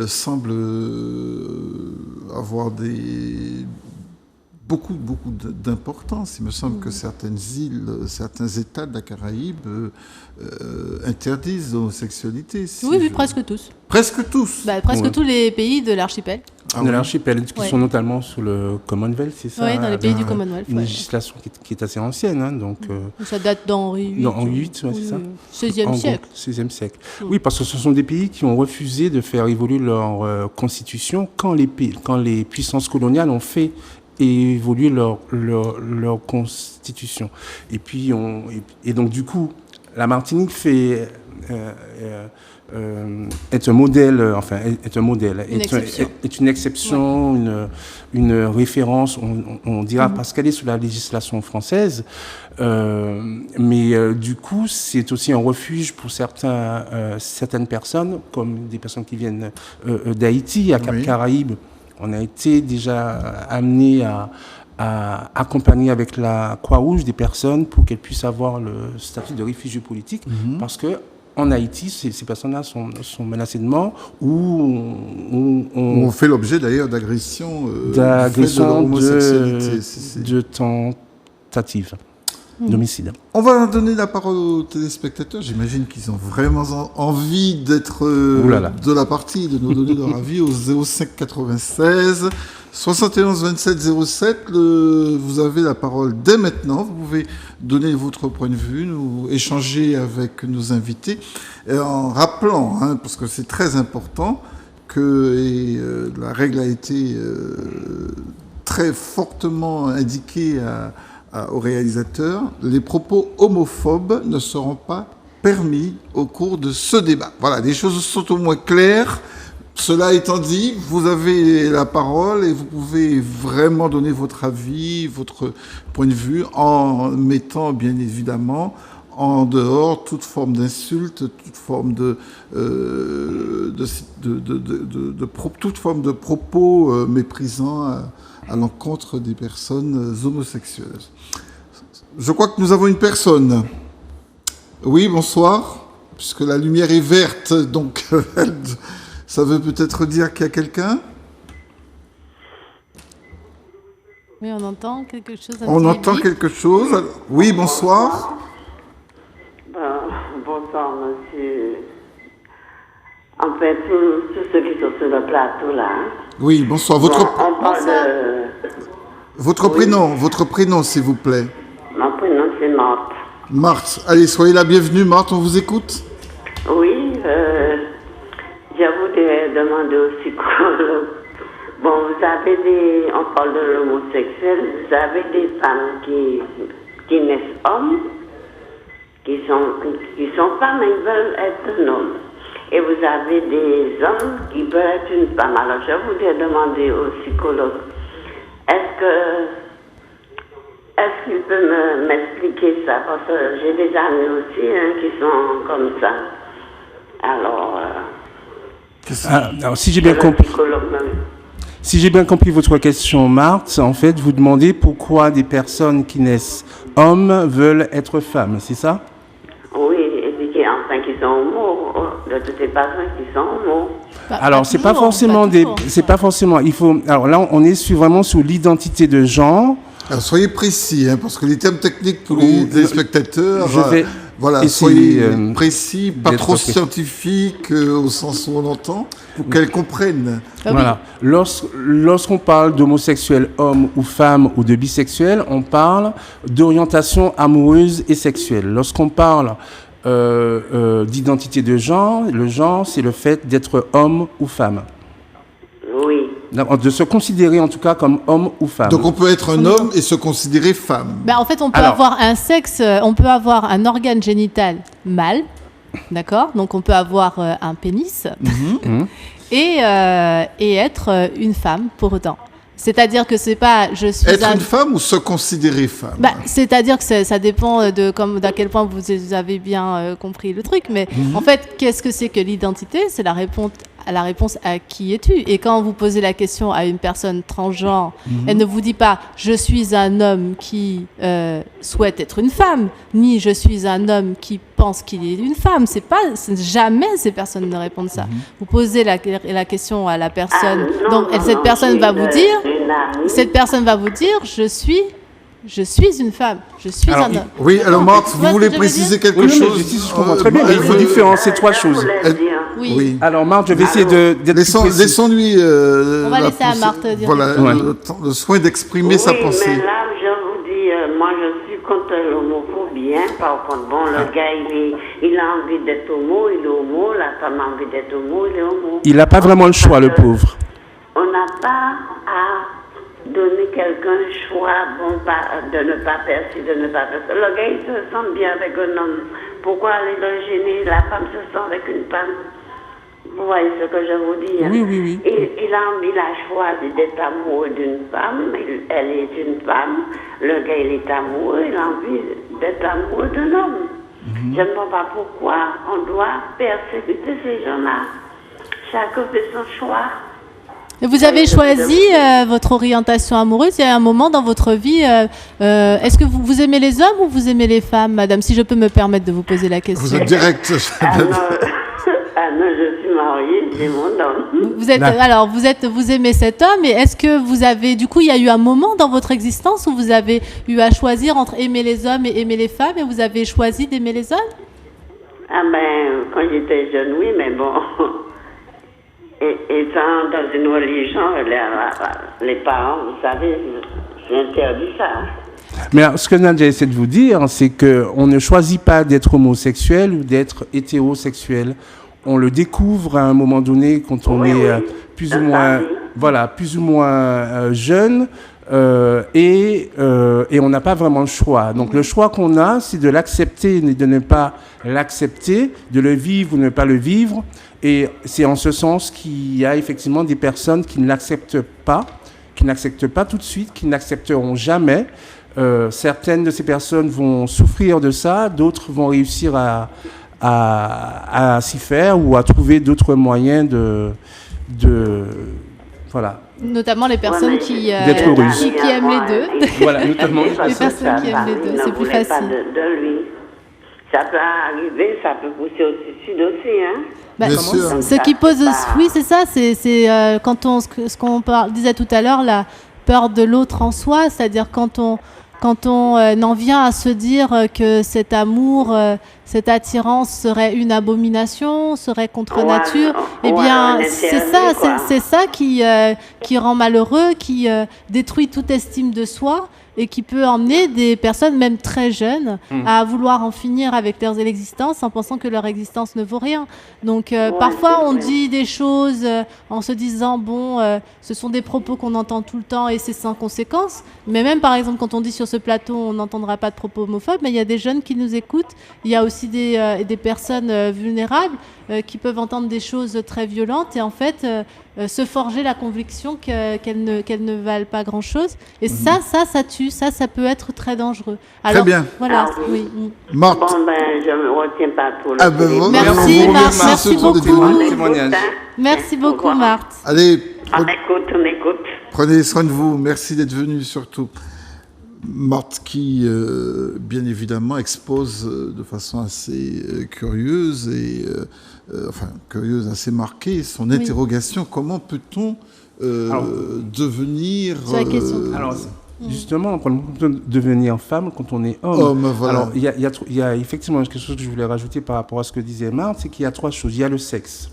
semblent avoir beaucoup d'importance. Il me semble que certaines îles, certains États de la Caraïbe interdisent l'homosexualité. Oui, presque tous. Presque tous. Presque tous les pays de l'archipel. L'archipel, qui sont notamment sous le Commonwealth, c'est ça? Oui, dans les pays du Commonwealth. Une législation qui est assez ancienne. Donc, ça date d'Henri VIII. Henri VIII, c'est ça? 16e siècle. 16e siècle. Oui, parce que ce sont des pays qui ont refusé de faire évoluer leur constitution quand les puissances coloniales ont fait évoluer leur constitution. Et puis, donc, du coup, la Martinique est un modèle, est une exception, une référence, on dira, parce qu'elle est sous la législation française, mais du coup, c'est aussi un refuge pour certaines personnes, comme des personnes qui viennent d'Haïti, à Cap-Caraïbes. On a été déjà amené à accompagner avec la Croix-Rouge des personnes pour qu'elles puissent avoir le statut de réfugié politique, parce que en Haïti, ces personnes-là sont menacées de mort ou on fait l'objet d'ailleurs d'agressions de tentatives d'homicide. On va donner la parole aux téléspectateurs. J'imagine qu'ils ont vraiment envie d'être de la partie, de nous donner leur avis au 05 96 71 27 07. Vous avez la parole dès maintenant. Vous pouvez donner votre point de vue, nous échanger avec nos invités, et en rappelant, parce que c'est très important, que la règle a été très fortement indiquée aux réalisateurs, les propos homophobes ne seront pas permis au cours de ce débat. Voilà, les choses sont au moins claires. Cela étant dit, vous avez la parole et vous pouvez vraiment donner votre avis, votre point de vue, en mettant bien évidemment en dehors toute forme d'insulte, toute forme toute forme de propos méprisants à l'encontre des personnes homosexuelles. Je crois que nous avons une personne. Oui, bonsoir. Puisque la lumière est verte, donc ça veut peut-être dire qu'il y a quelqu'un. Oui, on entend quelque chose. On entend quelque chose. Oui, bonsoir. Bonsoir, monsieur. En fait, tous ceux qui sont sur le plateau là. Oui, bonsoir. Votre prénom, s'il vous plaît. Mon prénom, c'est Marthe. Marthe, allez, soyez la bienvenue. Marthe, on vous écoute. Oui, je voudrais demander au psychologue. Bon, on parle de l'homosexuel, vous avez des femmes qui naissent hommes, qui sont femmes et veulent être un homme. et vous avez des hommes qui peuvent être une femme. Alors, je voudrais demander au psychologue, est-ce qu'il peut m'expliquer ça? Parce que j'ai des amis aussi qui sont comme ça. Alors, alors si j'ai bien compris. Si j'ai bien compris votre question, Marthe, en fait, vous demandez pourquoi des personnes qui naissent hommes veulent être femmes, c'est ça? Oui, et puis qui sont homo, de toutes les personnes qui sont homo. Alors, c'est pas forcément c'est pas forcément, il faut, alors là, on est vraiment sur l'identité de genre. Alors, soyez précis, hein, parce que les termes techniques pour les téléspectateurs, voilà, soyez précis, pas trop scientifique au sens où on entend, pour qu'elles comprennent. Voilà. Lorsqu'on parle d'homosexuel homme ou femme ou de bisexuel, on parle d'orientation amoureuse et sexuelle. Lorsqu'on parle d'identité de genre, le genre, c'est le fait d'être homme ou femme. Oui. De se considérer en tout cas comme homme ou femme. Donc on peut être un homme et se considérer femme. Ben, en fait, on peut avoir un sexe, on peut avoir un organe génital mâle, d'accord? Donc on peut avoir un pénis et être une femme pour autant. C'est-à-dire que c'est pas je suis être une femme ou se considérer femme. Bah, c'est-à-dire que ça dépend d'à quel point vous avez bien compris le truc, mais en fait, qu'est-ce que c'est que l'identité? C'est la réponse à qui es-tu? Et quand vous posez la question à une personne transgenre, elle ne vous dit pas je suis un homme qui souhaite être une femme, ni je suis un homme qui pense qu'il est une femme. Jamais ces personnes ne répondent ça. Vous posez la question à la personne, cette personne va vous dire je suis une femme, je suis un homme. Oui, alors Marthe, vous voulez préciser quelque chose? Je comprends très bien, mais il faut différencier trois choses. Oui. Alors Marthe, je vais essayer d'être laissons-lui on va laisser à Marthe dire le soin d'exprimer sa pensée. Mais là, je vous dis, moi je suis contre l'homophobie. Par contre, bon, le gars, il a envie d'être homo, il est homo, la femme a envie d'être homo, il est homo. Il n'a pas vraiment le choix, le pauvre. On n'a pas à donner quelqu'un le choix de ne pas percer, de ne pas percer. Le gars, il se sent bien avec un homme. Pourquoi aller le gêner? La femme se sent avec une femme. Vous voyez ce que je vous dis? Oui. Il a choisi d'être amoureux d'une femme. Elle est une femme. Le gars, il est amoureux. Il a envie d'être amoureux d'un homme. Je ne vois pas pourquoi on doit persécuter ces gens-là. Chacun fait son choix. Et vous avez choisi votre orientation amoureuse. Il y a un moment dans votre vie, est-ce que vous aimez les hommes ou vous aimez les femmes, madame? Si je peux me permettre de vous poser la question. Vous êtes direct. Non, je suis mariée, j'ai mon homme. Vous aimez cet homme, et est-ce que vous avez, du coup, il y a eu un moment dans votre existence où vous avez eu à choisir entre aimer les hommes et aimer les femmes, et vous avez choisi d'aimer les hommes? Ah ben, quand j'étais jeune, oui, mais bon... Étant dans une religion, les parents, vous savez, c'est interdit ça. Mais alors, ce que Nadia essaie de vous dire, c'est qu'on ne choisit pas d'être homosexuel ou d'être hétérosexuel. On le découvre à un moment donné quand on est plus ou moins jeune. Et on n'a pas vraiment le choix. Donc le choix qu'on a, c'est de l'accepter et de ne pas l'accepter, de le vivre ou ne pas le vivre. Et c'est en ce sens qu'il y a effectivement des personnes qui ne l'acceptent pas tout de suite, qui n'accepteront jamais. Certaines de ces personnes vont souffrir de ça, d'autres vont réussir à s'y faire ou à trouver d'autres moyens de voilà. Notamment les personnes qui aiment les deux. Voilà, notamment les personnes qui aiment les deux, c'est plus facile. De lui. Ça peut arriver, ça peut pousser au suicide aussi, hein. Bien sûr. Ce qui pose, oui, c'est ça, c'est quand ce qu'on disait tout à l'heure, la peur de l'autre en soi, c'est-à-dire quand on en vient à se dire que cet amour, cette attirance serait une abomination, serait contre nature, eh bien, c'est ça qui rend malheureux, qui détruit toute estime de soi et qui peut emmener des personnes, même très jeunes, à vouloir en finir avec leur existence en pensant que leur existence ne vaut rien. Donc, parfois, on dit des choses en se disant, ce sont des propos qu'on entend tout le temps et c'est sans conséquence. Mais même, par exemple, quand on dit sur ce plateau, on n'entendra pas de propos homophobes, mais il y a des jeunes qui nous écoutent. Il y a aussi aussi des personnes vulnérables qui peuvent entendre des choses très violentes et en fait se forger la conviction qu'elles ne valent pas grand-chose. Et ça tue, ça peut être très dangereux. Alors, très bien. Voilà, oui. Bon, je ne me retiens pas pour le merci, Marthe. Merci beaucoup. Merci beaucoup, beaucoup, Marthe. Allez, on écoute. Prenez soin de vous. Merci d'être venu, surtout. Marthe qui, bien évidemment, expose de façon assez curieuse et curieuse, assez marquée, son interrogation. Comment peut-on devenir... Alors, justement, on peut devenir femme quand on est homme. Voilà. Alors, il y a effectivement quelque chose que je voulais rajouter par rapport à ce que disait Marthe, c'est qu'il y a 3 choses. Il y a le sexe,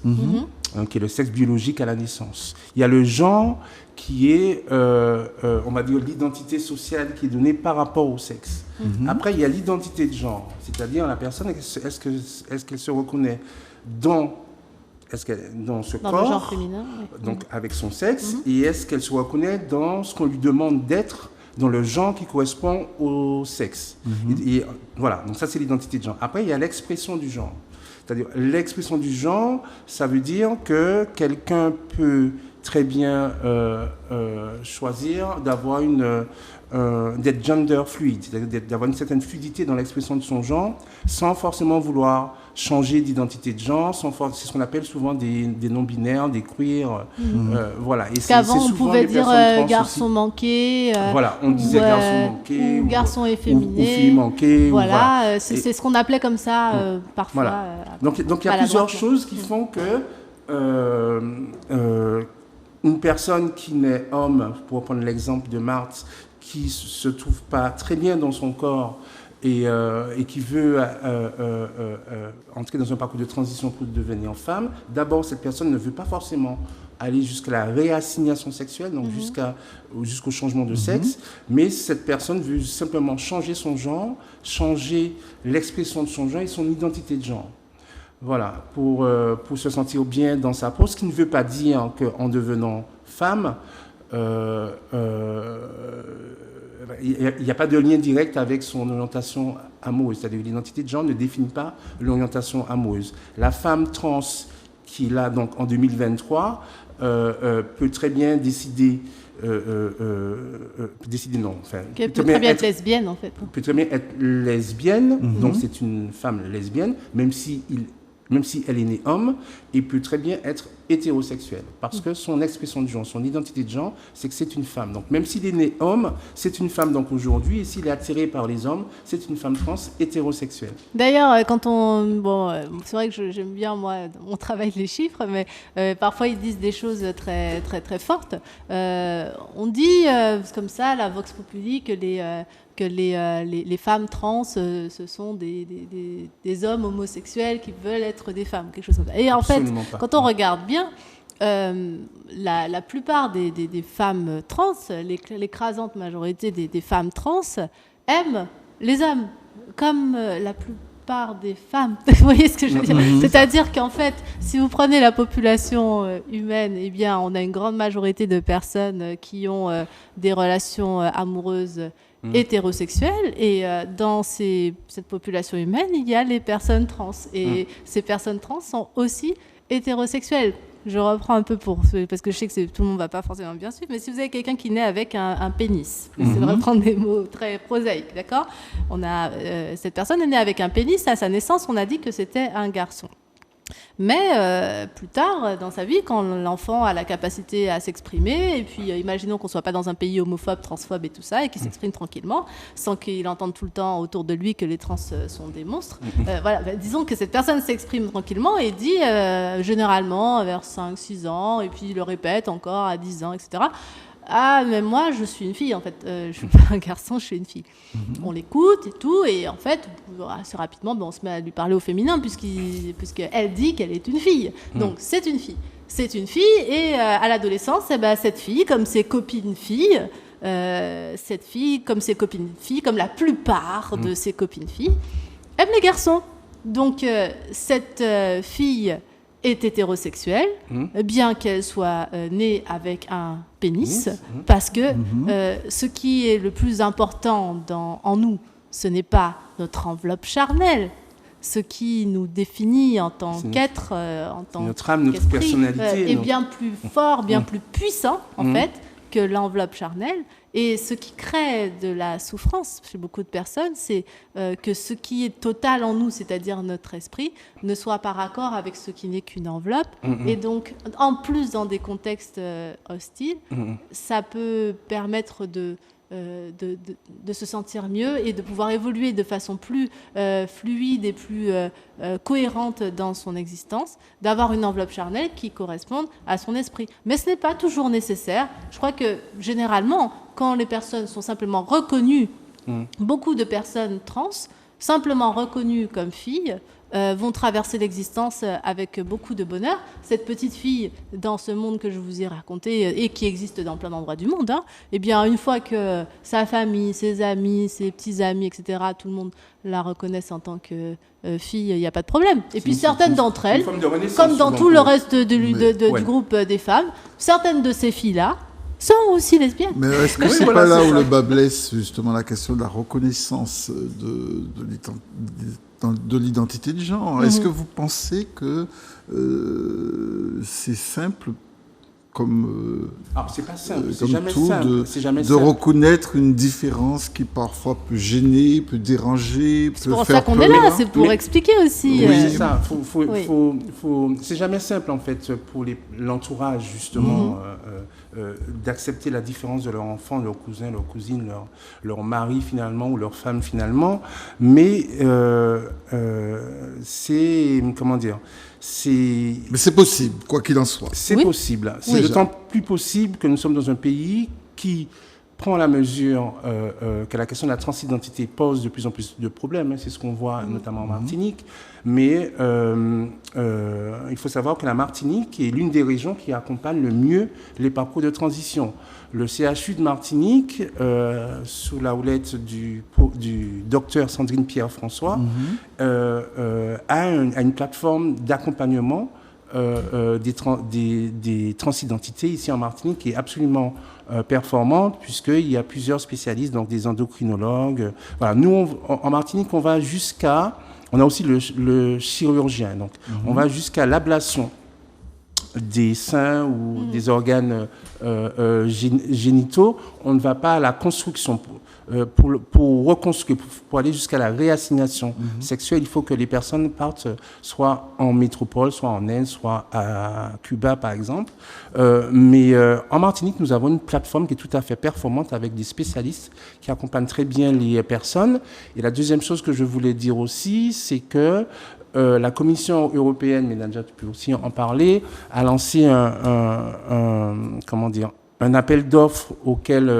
qui est le sexe biologique à la naissance. Il y a le genre, qui est, on va dire, l'identité sociale qui est donnée par rapport au sexe. Après, il y a l'identité de genre, c'est-à-dire la personne, est-ce qu'elle se reconnaît dans ce corps, le genre féminin, donc avec son sexe, et est-ce qu'elle se reconnaît dans ce qu'on lui demande d'être, dans le genre qui correspond au sexe. Et voilà, donc ça c'est l'identité de genre. Après, il y a l'expression du genre. C'est-à-dire, l'expression du genre, ça veut dire que quelqu'un peut très bien choisir d'avoir d'être gender fluide, c'est-à-dire d'avoir une certaine fluidité dans l'expression de son genre, sans forcément vouloir changer d'identité de genre, c'est ce qu'on appelle souvent des non-binaires, des queer, voilà. Et qu'avant on pouvait dire garçon manqué, voilà, on disait garçon manqué, ou garçon efféminé, ou fille manquée, voilà. C'est ce qu'on appelait comme ça parfois. Voilà. Donc il y a plusieurs choses qui font que une personne qui naît homme, pour prendre l'exemple de Marthe, qui se trouve pas très bien dans son corps et qui veut entrer dans un parcours de transition pour devenir femme, d'abord cette personne ne veut pas forcément aller jusqu'à la réassignation sexuelle, donc jusqu'au changement de sexe, mais cette personne veut simplement changer son genre, changer l'expression de son genre et son identité de genre. Voilà, pour se sentir bien dans sa peau, ce qui ne veut pas dire qu'en devenant femme, il n'y a pas de lien direct avec son orientation amoureuse. C'est-à-dire que l'identité de genre ne définit pas l'orientation amoureuse. La femme trans qui est là donc, en 2023 peut très bien décider... Elle peut très bien être lesbienne, en fait. Peut très bien être lesbienne, donc c'est une femme lesbienne, même si elle est née homme, et peut très bien être hétérosexuelle, parce que son expression de genre, son identité de genre, c'est que c'est une femme. Donc même s'il est né homme, c'est une femme donc aujourd'hui, et s'il est attiré par les hommes, c'est une femme trans hétérosexuelle. D'ailleurs, c'est vrai que j'aime bien, moi, on travaille les chiffres, mais parfois ils disent des choses très, très, très fortes. On dit, comme ça, la Vox Populi, que les femmes trans, ce sont des hommes homosexuels qui veulent être des femmes, quelque chose comme ça. Et en fait, quand on regarde bien, la plupart des femmes trans, l'écrasante majorité des femmes trans, aiment les hommes, comme la plupart des femmes. Vous voyez ce que je veux dire ? C'est-à-dire qu'en fait, si vous prenez la population humaine, eh bien, on a une grande majorité de personnes qui ont des relations amoureuses hétérosexuelles, et dans cette population humaine, il y a les personnes trans, et ces personnes trans sont aussi hétérosexuelles. Je reprends un peu parce que je sais que tout le monde ne va pas forcément bien suivre, mais si vous avez quelqu'un qui naît avec un pénis, c'est de reprendre des mots très prosaïques, d'accord ? Cette personne est née avec un pénis, à sa naissance, on a dit que c'était un garçon. Mais plus tard dans sa vie, quand l'enfant a la capacité à s'exprimer, et puis imaginons qu'on ne soit pas dans un pays homophobe, transphobe et tout ça, et qu'il s'exprime tranquillement, sans qu'il entende tout le temps autour de lui que les trans sont des monstres. Disons que cette personne s'exprime tranquillement et dit généralement vers 5-6 ans, et puis il le répète encore à 10 ans, etc. Ah, mais moi, je suis une fille, en fait. Je suis pas un garçon, je suis une fille. On l'écoute et tout, et en fait, assez rapidement, on se met à lui parler au féminin, puisqu'elle dit qu'elle est une fille. Donc, c'est une fille. C'est une fille, et à l'adolescence, cette fille, comme ses copines filles, comme la plupart de ses copines filles, aime les garçons. Donc, cette fille est hétérosexuelle, bien qu'elle soit née avec un pénis, parce que ce qui est le plus important en nous, ce n'est pas notre enveloppe charnelle, ce qui nous définit en tant qu'être, en tant notre âme, notre personnalité, est bien plus fort, bien plus puissant, en fait, que l'enveloppe charnelle. Et ce qui crée de la souffrance chez beaucoup de personnes, c'est que ce qui est total en nous, c'est-à-dire notre esprit, ne soit pas raccord avec ce qui n'est qu'une enveloppe. Et donc, en plus, dans des contextes hostiles, ça peut permettre de se sentir mieux et de pouvoir évoluer de façon plus fluide et plus cohérente dans son existence, d'avoir une enveloppe charnelle qui corresponde à son esprit. Mais ce n'est pas toujours nécessaire. Je crois que généralement, quand les personnes sont simplement reconnues, beaucoup de personnes trans, simplement reconnues comme filles, vont traverser l'existence avec beaucoup de bonheur. Cette petite fille, dans ce monde que je vous ai raconté et qui existe dans plein d'endroits du monde, eh bien, une fois que sa famille, ses amis, ses petits-amis, etc., tout le monde la reconnaisse en tant que fille, il n'y a pas de problème. Et puis certaines d'entre elles, comme dans tout le reste du groupe des femmes, certaines de ces filles-là sont aussi lesbiennes. Mais est-ce que c'est pas là où le bas blesse, justement, la question de la reconnaissance de l'identité de genre? Est-ce que vous pensez que c'est simple comme, c'est pas simple, c'est comme jamais tout, simple. de reconnaître une différence qui parfois peut gêner, peut déranger, peut faire peur? C'est pour ça qu'on est là, c'est pour expliquer aussi. Oui, c'est ça. C'est jamais simple, en fait, pour l'entourage, justement, d'accepter la différence de leur enfant, leur cousin, leur cousine, leur mari, finalement, ou leur femme, finalement. Mais c'est... Comment dire ? Mais c'est possible, quoi qu'il en soit. C'est possible. C'est d'autant plus possible que nous sommes dans un pays qui prend la mesure que la question de la transidentité pose de plus en plus de problèmes. C'est ce qu'on voit notamment en Martinique. Mais il faut savoir que la Martinique est l'une des régions qui accompagne le mieux les parcours de transition. Le CHU de Martinique, sous la houlette du docteur Sandrine Pierre-François, a une plateforme d'accompagnement des transidentités ici en Martinique qui est absolument performante, puisqu'il y a plusieurs spécialistes, donc des endocrinologues. Voilà. Nous, en Martinique, on va jusqu'à... On a aussi le chirurgien, donc on va jusqu'à l'ablation des seins ou des organes génitaux. On ne va pas à la construction. Pour reconstruire, pour aller jusqu'à la réassignation sexuelle, il faut que les personnes partent soit en métropole, soit en Inde, soit à Cuba, par exemple. Mais en Martinique, nous avons une plateforme qui est tout à fait performante avec des spécialistes qui accompagnent très bien les personnes. Et la deuxième chose que je voulais dire aussi, c'est que la Commission européenne, mais Nadja, tu peux aussi en parler, a lancé un appel d'offres auquel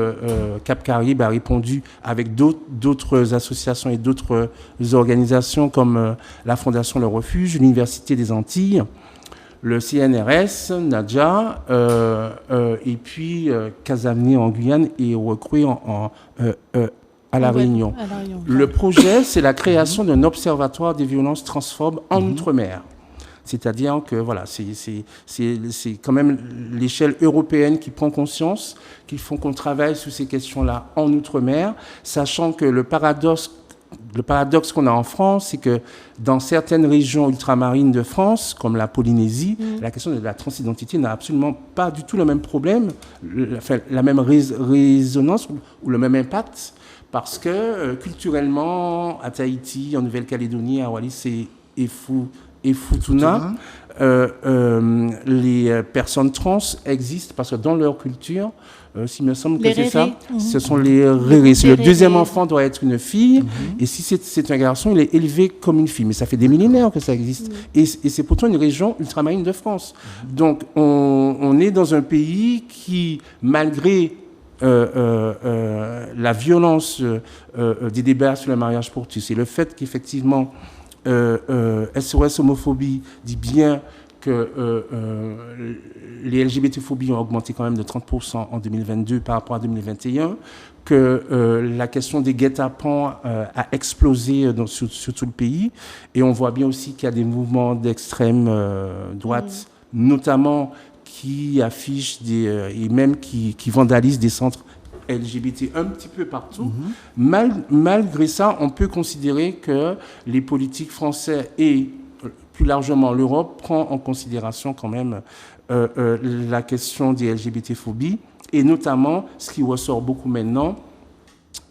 Cap Caraïbes a répondu avec d'autres associations et d'autres organisations comme la Fondation Le Refuge, l'Université des Antilles, le CNRS, Nadja, et puis Casavenir en Guyane et Recruy à La Réunion. Le projet, c'est la création d'un observatoire des violences transphobes en Outre-mer. C'est-à-dire que voilà, c'est quand même l'échelle européenne qui prend conscience qu'il faut qu'on travaille sur ces questions-là en Outre-mer, sachant que le paradoxe qu'on a en France, c'est que dans certaines régions ultramarines de France, comme la Polynésie, la question de la transidentité n'a absolument pas du tout le même problème, la même résonance ou le même impact, parce que culturellement, à Tahiti, en Nouvelle-Calédonie, à Wallis et Futuna, les personnes trans existent parce que dans leur culture, s'il me semble que c'est ça, ce sont les rérés. Le deuxième enfant doit être une fille, et si c'est un garçon, il est élevé comme une fille. Mais ça fait des millénaires que ça existe. Et c'est pourtant une région ultramarine de France. Donc on est dans un pays qui, malgré la violence des débats sur le mariage pour tous et le fait qu'effectivement SOS Homophobie dit bien que les LGBT-phobies ont augmenté quand même de 30% en 2022 par rapport à 2021, que la question des guet-apens a explosé sur tout le pays, et on voit bien aussi qu'il y a des mouvements d'extrême droite, notamment qui affichent et même qui vandalisent des centres LGBT un petit peu partout. Malgré ça, on peut considérer que les politiques français et plus largement l'Europe prend en considération quand même la question des LGBT-phobies et notamment ce qui ressort beaucoup maintenant,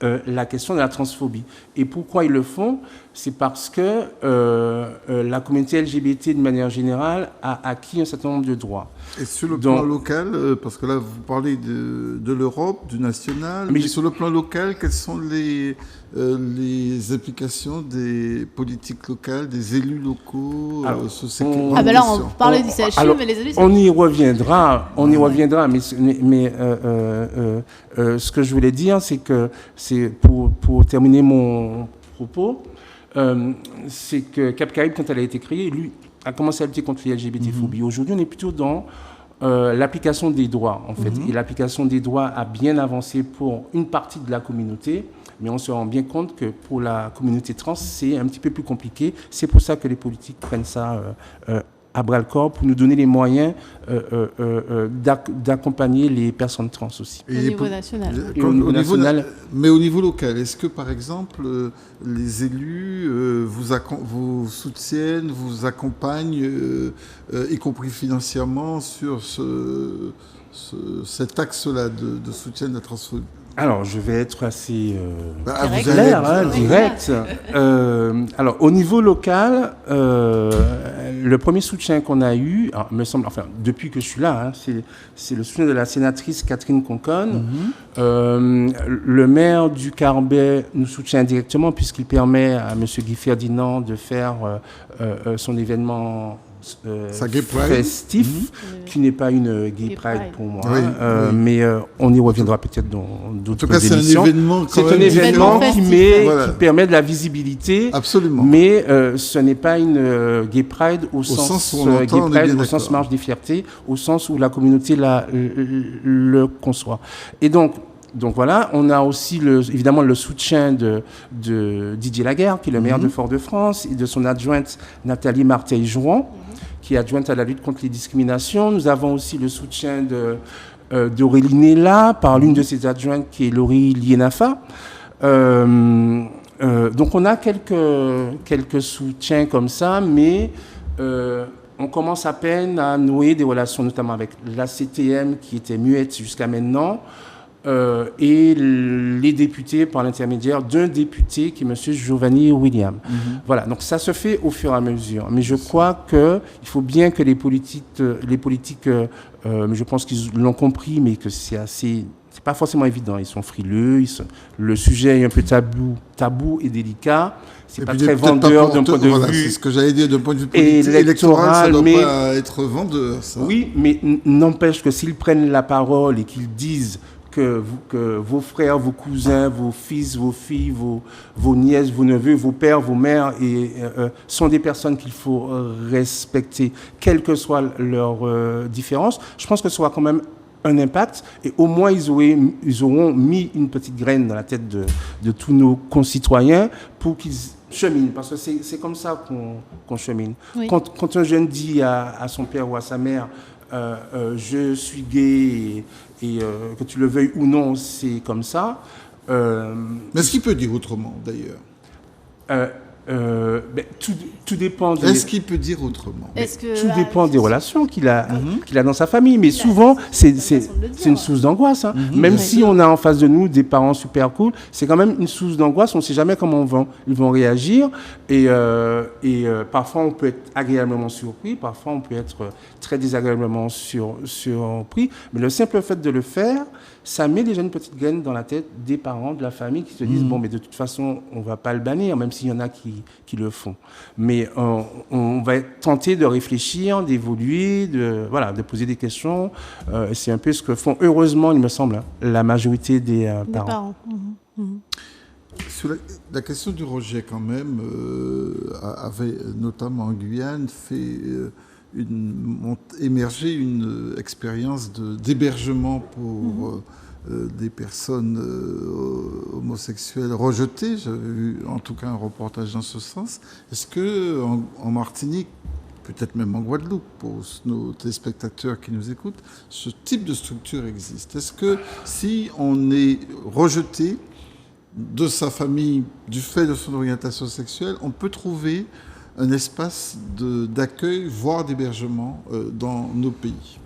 la question de la transphobie. Et pourquoi ils le font? C'est parce que la communauté LGBT, de manière générale, a acquis un certain nombre de droits. Et sur le plan local, parce que là, vous parlez de l'Europe, du national, mais sur le plan local, quelles sont les implications des politiques locales, des élus locaux sur ces questions? Là, on parlait du CHU, mais les élus... On y reviendra, mais ce que je voulais dire, c'est que, pour terminer mon propos, c'est que Cap Caraïbes, quand elle a été créée, lui a commencé à lutter contre les LGBT-phobies. Aujourd'hui, on est plutôt dans l'application des droits, en fait. Et l'application des droits a bien avancé pour une partie de la communauté, mais on se rend bien compte que pour la communauté trans, c'est un petit peu plus compliqué. C'est pour ça que les politiques prennent ça à bras-le-corps pour nous donner les moyens d'accompagner les personnes trans aussi. Au niveau national. Mais au niveau local, est-ce que, par exemple, les élus vous soutiennent, vous accompagnent, y compris financièrement, sur cet axe-là de soutien de la transphobie? Alors, je vais être assez clair, direct. Alors, au niveau local, le premier soutien qu'on a eu, me semble, enfin, depuis que je suis là, c'est le soutien de la sénatrice Catherine Conconne. Le maire du Carbet nous soutient directement puisqu'il permet à M. Guy Ferdinand de faire son événement festif, qui n'est pas une gay pride pour moi, mais on y reviendra peut-être dans d'autres émissions. C'est un événement qui permet de la visibilité. Absolument. Mais ce n'est pas une gay pride au sens marche des fiertés, au sens où la communauté le conçoit. Et donc voilà, on a aussi évidemment le soutien de Didier Laguerre, qui est le maire de Fort-de-France, et de son adjointe Nathalie Marteil-Jouan, qui est adjointe à la lutte contre les discriminations. Nous avons aussi le soutien d'Aurélie Nella par l'une de ses adjointes, qui est Laurie Lienafa. Donc on a quelques soutiens comme ça, mais on commence à peine à nouer des relations, notamment avec la CTM, qui était muette jusqu'à maintenant, et les députés par l'intermédiaire d'un député qui est M. Giovanni William. Voilà, donc ça se fait au fur et à mesure. Mais je crois qu'il faut bien que les politiques, je pense qu'ils l'ont compris, mais que c'est pas forcément évident. Ils sont frileux, le sujet est un peu tabou et délicat. C'est pas très vendeur d'un point de vue. C'est ce que j'allais dire d'un point de vue politique. Électoral, ça doit pas être vendeur, ça. Oui, mais n'empêche que s'ils prennent la parole et qu'ils disent que vos frères, vos cousins, vos fils, vos filles, vos nièces, vos neveux, vos pères, vos mères sont des personnes qu'il faut respecter, quelles que soient leurs différences. Je pense que ça aura quand même un impact et au moins ils auront mis une petite graine dans la tête de tous nos concitoyens pour qu'ils cheminent, parce que c'est comme ça qu'on chemine. Oui. Quand un jeune dit à son père ou à sa mère je suis gay et que tu le veuilles ou non, c'est comme ça. Mais est-ce qu'il peut dire autrement, d'ailleurs? Tout dépend. Est-ce qu'il peut dire autrement? Tout dépend des relations qu'il a dans sa famille. Mais souvent, c'est une source d'angoisse. Même si on a en face de nous des parents super cool, c'est quand même une source d'angoisse. On ne sait jamais comment ils vont réagir. Et parfois, on peut être agréablement surpris. Parfois, on peut être très désagréablement surpris. Mais le simple fait de le faire, ça met déjà une petite graine dans la tête des parents, de la famille, qui se disent bon, mais de toute façon, on ne va pas le bannir, même s'il y en a qui le font. Mais on va être tenté de réfléchir, d'évoluer, de poser des questions. C'est un peu ce que font, heureusement, il me semble, la majorité des parents. Sur la question du rejet, quand même, avait notamment en Guyane fait émerger une expérience d'hébergement pour des personnes homosexuelles rejetées. J'avais vu en tout cas un reportage dans ce sens. Est-ce que en Martinique, peut-être même en Guadeloupe, pour nos téléspectateurs qui nous écoutent, ce type de structure existe. Est-ce que si on est rejeté de sa famille du fait de son orientation sexuelle, on peut trouver un espace d'accueil, voire d'hébergement dans nos pays?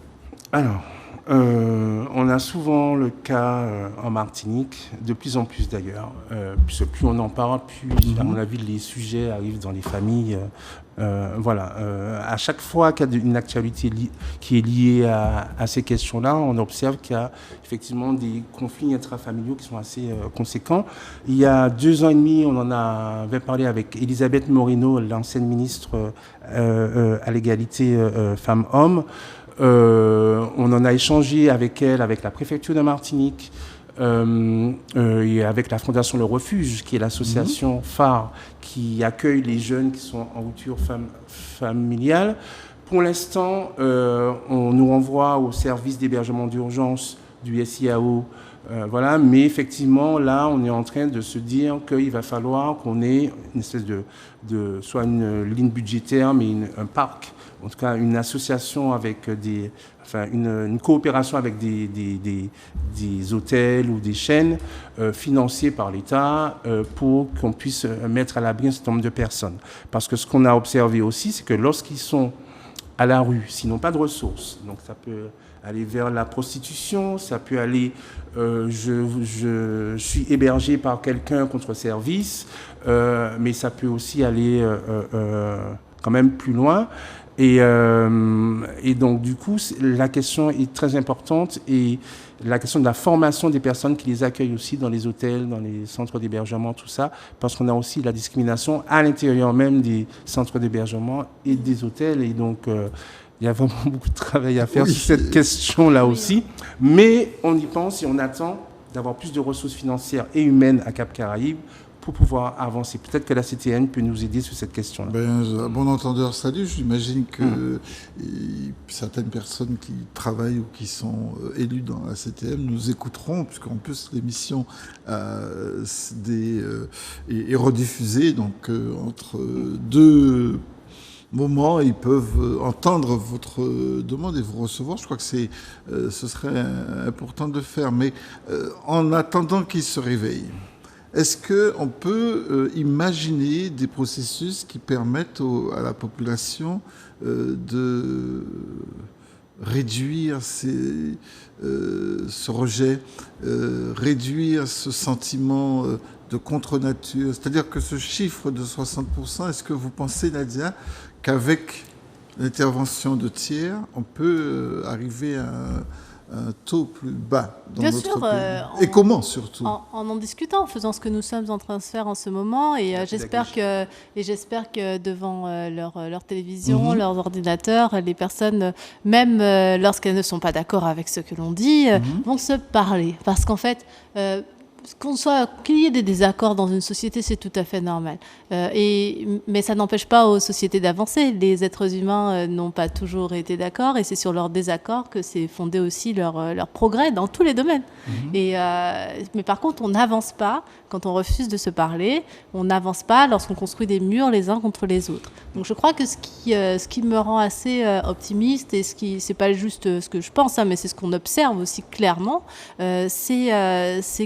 Alors, on a souvent le cas en Martinique, de plus en plus d'ailleurs, puisque plus on en parle, plus, à mon avis, les sujets arrivent dans les familles. À chaque fois qu'il y a une actualité qui est liée à ces questions-là, on observe qu'il y a effectivement des conflits intrafamiliaux qui sont assez conséquents. Il y a 2 ans et demi, on en avait parlé avec Elisabeth Moreno, l'ancienne ministre à l'égalité femmes-hommes. On en a échangé avec elle, avec la préfecture de Martinique et avec la Fondation Le Refuge, qui est l'association phare qui accueille les jeunes qui sont en rupture familiale. Pour l'instant, on nous renvoie au service d'hébergement d'urgence du SIAO. Mais effectivement, là, on est en train de se dire qu'il va falloir qu'on ait une espèce soit une ligne budgétaire, mais un parc, en tout cas une association avec une coopération avec des hôtels ou des chaînes financés par l'État pour qu'on puisse mettre à l'abri un certain nombre de personnes. Parce que ce qu'on a observé aussi, c'est que lorsqu'ils sont à la rue, s'ils n'ont pas de ressources, donc ça peut aller vers la prostitution, ça peut aller je suis hébergé par quelqu'un contre service, mais ça peut aussi aller quand même plus loin. Et donc, du coup, la question est très importante et la question de la formation des personnes qui les accueillent aussi dans les hôtels, dans les centres d'hébergement, tout ça, parce qu'on a aussi la discrimination à l'intérieur même des centres d'hébergement et des hôtels. Et donc, il y a vraiment beaucoup de travail à faire sur cette question-là aussi. Mais on y pense et on attend d'avoir plus de ressources financières et humaines à Cap-Caraïbes pour pouvoir avancer. Peut-être que la CTN peut nous aider sur cette question-là. À bon entendeur, salut. J'imagine que certaines personnes qui travaillent ou qui sont élues dans la CTM nous écouteront, puisqu'en plus l'émission est rediffusée. Donc, entre 2 moments, ils peuvent entendre votre demande et vous recevoir. Je crois que ce serait important de le faire. Mais en attendant qu'ils se réveillent, est-ce qu'on peut imaginer des processus qui permettent à la population de réduire ce rejet, réduire ce sentiment de contre-nature? C'est-à-dire que ce chiffre de 60%, est-ce que vous pensez, Nadia, qu'avec l'intervention de tiers, on peut arriver à un taux plus bas dans Bien notre sûr, pays? Et comment surtout? en discutant, en faisant ce que nous sommes en train de faire en ce moment. Et j'espère que devant leur télévision, leurs ordinateurs, les personnes, même lorsqu'elles ne sont pas d'accord avec ce que l'on dit, vont se parler. Parce qu'en fait, qu'il y ait des désaccords dans une société, c'est tout à fait normal. Mais ça n'empêche pas aux sociétés d'avancer. Les êtres humains n'ont pas toujours été d'accord et c'est sur leur désaccord que c'est fondé aussi leur progrès dans tous les domaines. Mais par contre, on n'avance pas quand on refuse de se parler. On n'avance pas lorsqu'on construit des murs les uns contre les autres. Donc je crois que ce qui me rend assez optimiste et c'est pas juste ce que je pense, mais c'est ce qu'on observe aussi clairement, c'est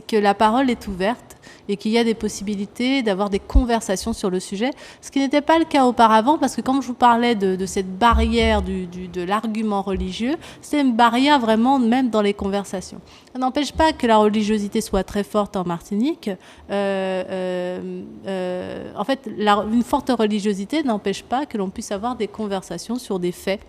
que la parole est ouverte et qu'il y a des possibilités d'avoir des conversations sur le sujet, ce qui n'était pas le cas auparavant, parce que comme je vous parlais de cette barrière de l'argument religieux, c'est une barrière vraiment même dans les conversations. Ça n'empêche pas que la religiosité soit très forte en Martinique. En fait, une forte religiosité n'empêche pas que l'on puisse avoir des conversations sur des faits.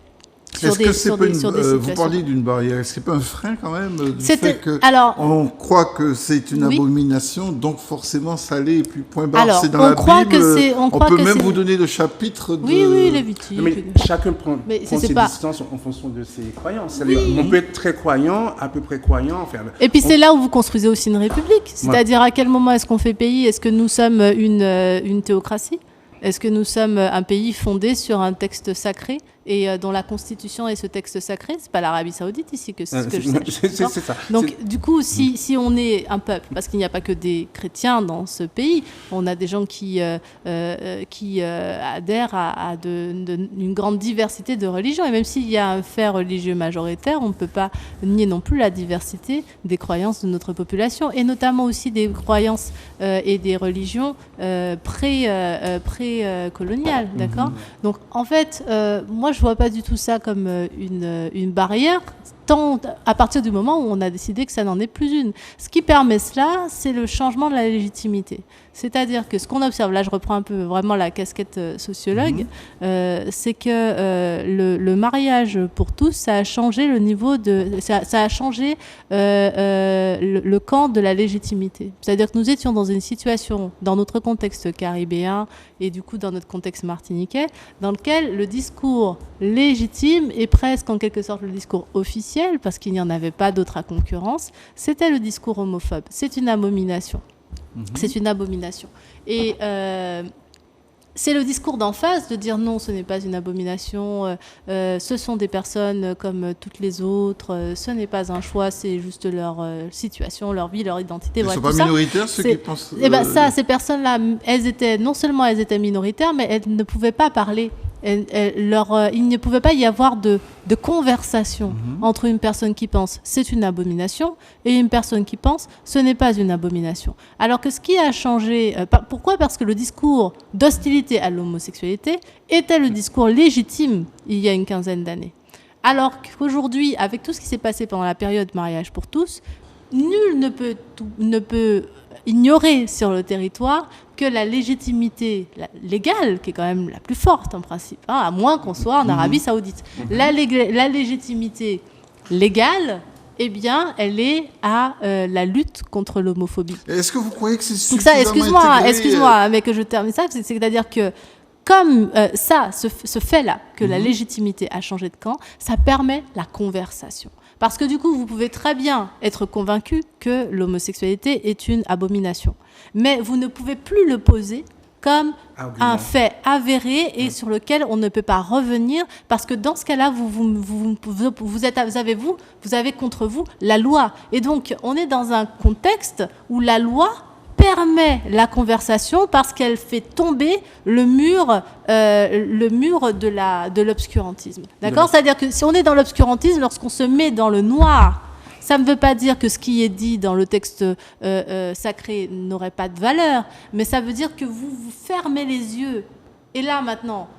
Vous parlez d'une barrière, est-ce qu'il n'y a pas un frein quand même du fait qu'on croit que c'est une abomination, donc forcément ça l'est, et puis point barre, c'est dans la Bible, on peut même vous donner le chapitre de... Oui, Lévitique. Mais chacun prend ses distances en fonction de ses croyances. On peut être très croyant, à peu près croyant. Et puis c'est là où vous construisez aussi une république, c'est-à-dire à quel moment est-ce qu'on fait pays? Est-ce que nous sommes une théocratie? Est-ce que nous sommes un pays fondé sur un texte sacré et dont la constitution est ce texte sacré. C'est pas l'Arabie Saoudite ici que je sache. C'est ça. Donc du coup, si on est un peuple, parce qu'il n'y a pas que des chrétiens dans ce pays, on a des gens qui adhèrent à une grande diversité de religions. Et même s'il y a un fait religieux majoritaire, on ne peut pas nier non plus la diversité des croyances de notre population, et notamment aussi des croyances et des religions pré-coloniales, d'accord ? Donc en fait, moi je vois pas du tout ça comme une barrière, tant à partir du moment où on a décidé que ça n'en est plus une. Ce qui permet cela, c'est le changement de la légitimité. C'est-à-dire que ce qu'on observe, là je reprends un peu vraiment la casquette sociologue, c'est que le mariage pour tous, ça a changé le niveau ça a changé le camp de la légitimité. C'est-à-dire que nous étions dans une situation, dans notre contexte caribéen et du coup dans notre contexte martiniquais, dans lequel le discours légitime et presque en quelque sorte le discours officiel, parce qu'il n'y en avait pas d'autre à concurrence, c'était le discours homophobe. C'est une abomination. C'est une abomination. Et c'est le discours d'en face de dire non, ce n'est pas une abomination, ce sont des personnes comme toutes les autres, ce n'est pas un choix, c'est juste leur situation, leur vie, leur identité. Ils ne sont pas minoritaires, ceux qui pensent... ces personnes-là, non seulement elles étaient minoritaires, mais elles ne pouvaient pas parler. Il ne pouvait pas y avoir de conversation entre une personne qui pense c'est une abomination et une personne qui pense ce n'est pas une abomination. Alors que ce qui a changé, pourquoi ? Parce que le discours d'hostilité à l'homosexualité était le discours légitime il y a une quinzaine d'années. Alors qu'aujourd'hui, avec tout ce qui s'est passé pendant la période mariage pour tous, nul ne peut ignorer sur le territoire que la légitimité légale, qui est quand même la plus forte en principe, à moins qu'on soit en Arabie Saoudite, la légitimité légale, eh bien, elle est à la lutte contre l'homophobie. Est-ce que vous croyez que c'est suffisamment excuse-moi, mais que je termine ça, c'est-à-dire que comme ce fait-là, que la légitimité a changé de camp, ça permet la conversation. Parce que du coup, vous pouvez très bien être convaincu que l'homosexualité est une abomination. Mais vous ne pouvez plus le poser comme un fait avéré et sur lequel on ne peut pas revenir, parce que dans ce cas-là, vous avez contre vous la loi. Et donc, on est dans un contexte où la loi permet la conversation parce qu'elle fait tomber le mur de l'obscurantisme. D'accord ? C'est-à-dire que si on est dans l'obscurantisme, lorsqu'on se met dans le noir, ça ne veut pas dire que ce qui est dit dans le texte sacré n'aurait pas de valeur, mais ça veut dire que vous fermez les yeux. Et là, maintenant,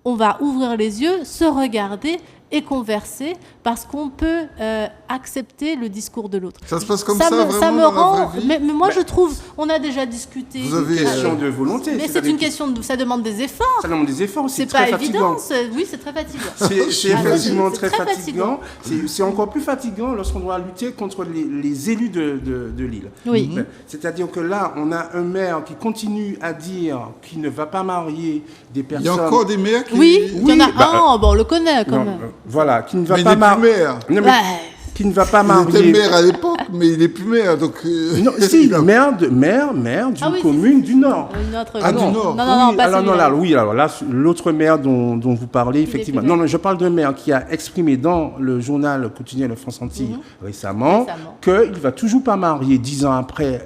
on va ouvrir les yeux, se regarder et converser, parce qu'on peut accepter le discours de l'autre. Ça se passe comme ça vraiment me dans rend, la vraie vie. mais moi je trouve, on a déjà discuté. Vous avez une question de volonté. Mais c'est une question ça demande des efforts. Ça demande des efforts. C'est pas évident. Oui, c'est très fatigant. C'est effectivement très fatigant. C'est encore plus fatigant lorsqu'on doit lutter contre les élus de l'île. Oui. C'est-à-dire que là, on a un maire qui continue à dire qu'il ne va pas marier des personnes. Il y a encore des maires qui... Oui, il y en a un, on le connaît quand même. Voilà, qui ne va mais pas marier. Qui ne va pas marier. Il était maire à l'époque, mais il n'est plus maire. Donc, non, si, maire d'une commune du Nord. Du Nord. Non, pas celui-là. Alors là, l'autre maire dont vous parlez, effectivement. Non, je parle d'un maire qui a exprimé dans le journal quotidien de France Antilles récemment qu'il ne va toujours pas marier 10 ans après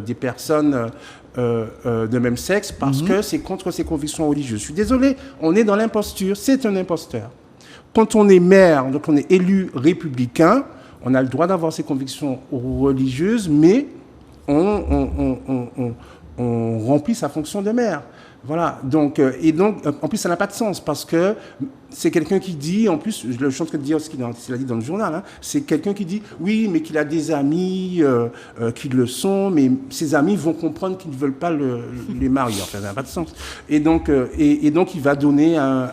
des personnes de même sexe parce que c'est contre ses convictions religieuses. Je suis désolé, on est dans l'imposture, c'est un imposteur. Quand on est maire, donc on est élu républicain, on a le droit d'avoir ses convictions religieuses, mais on remplit sa fonction de maire. Voilà. Donc, en plus, ça n'a pas de sens parce que c'est quelqu'un qui dit, en plus, je suis en train de dire ce qu'il a dit dans le journal, c'est quelqu'un qui dit, oui, mais qu'il a des amis qui le sont, mais ses amis vont comprendre qu'ils ne veulent pas les marier. Enfin, ça n'a pas de sens. Et donc, il va donner un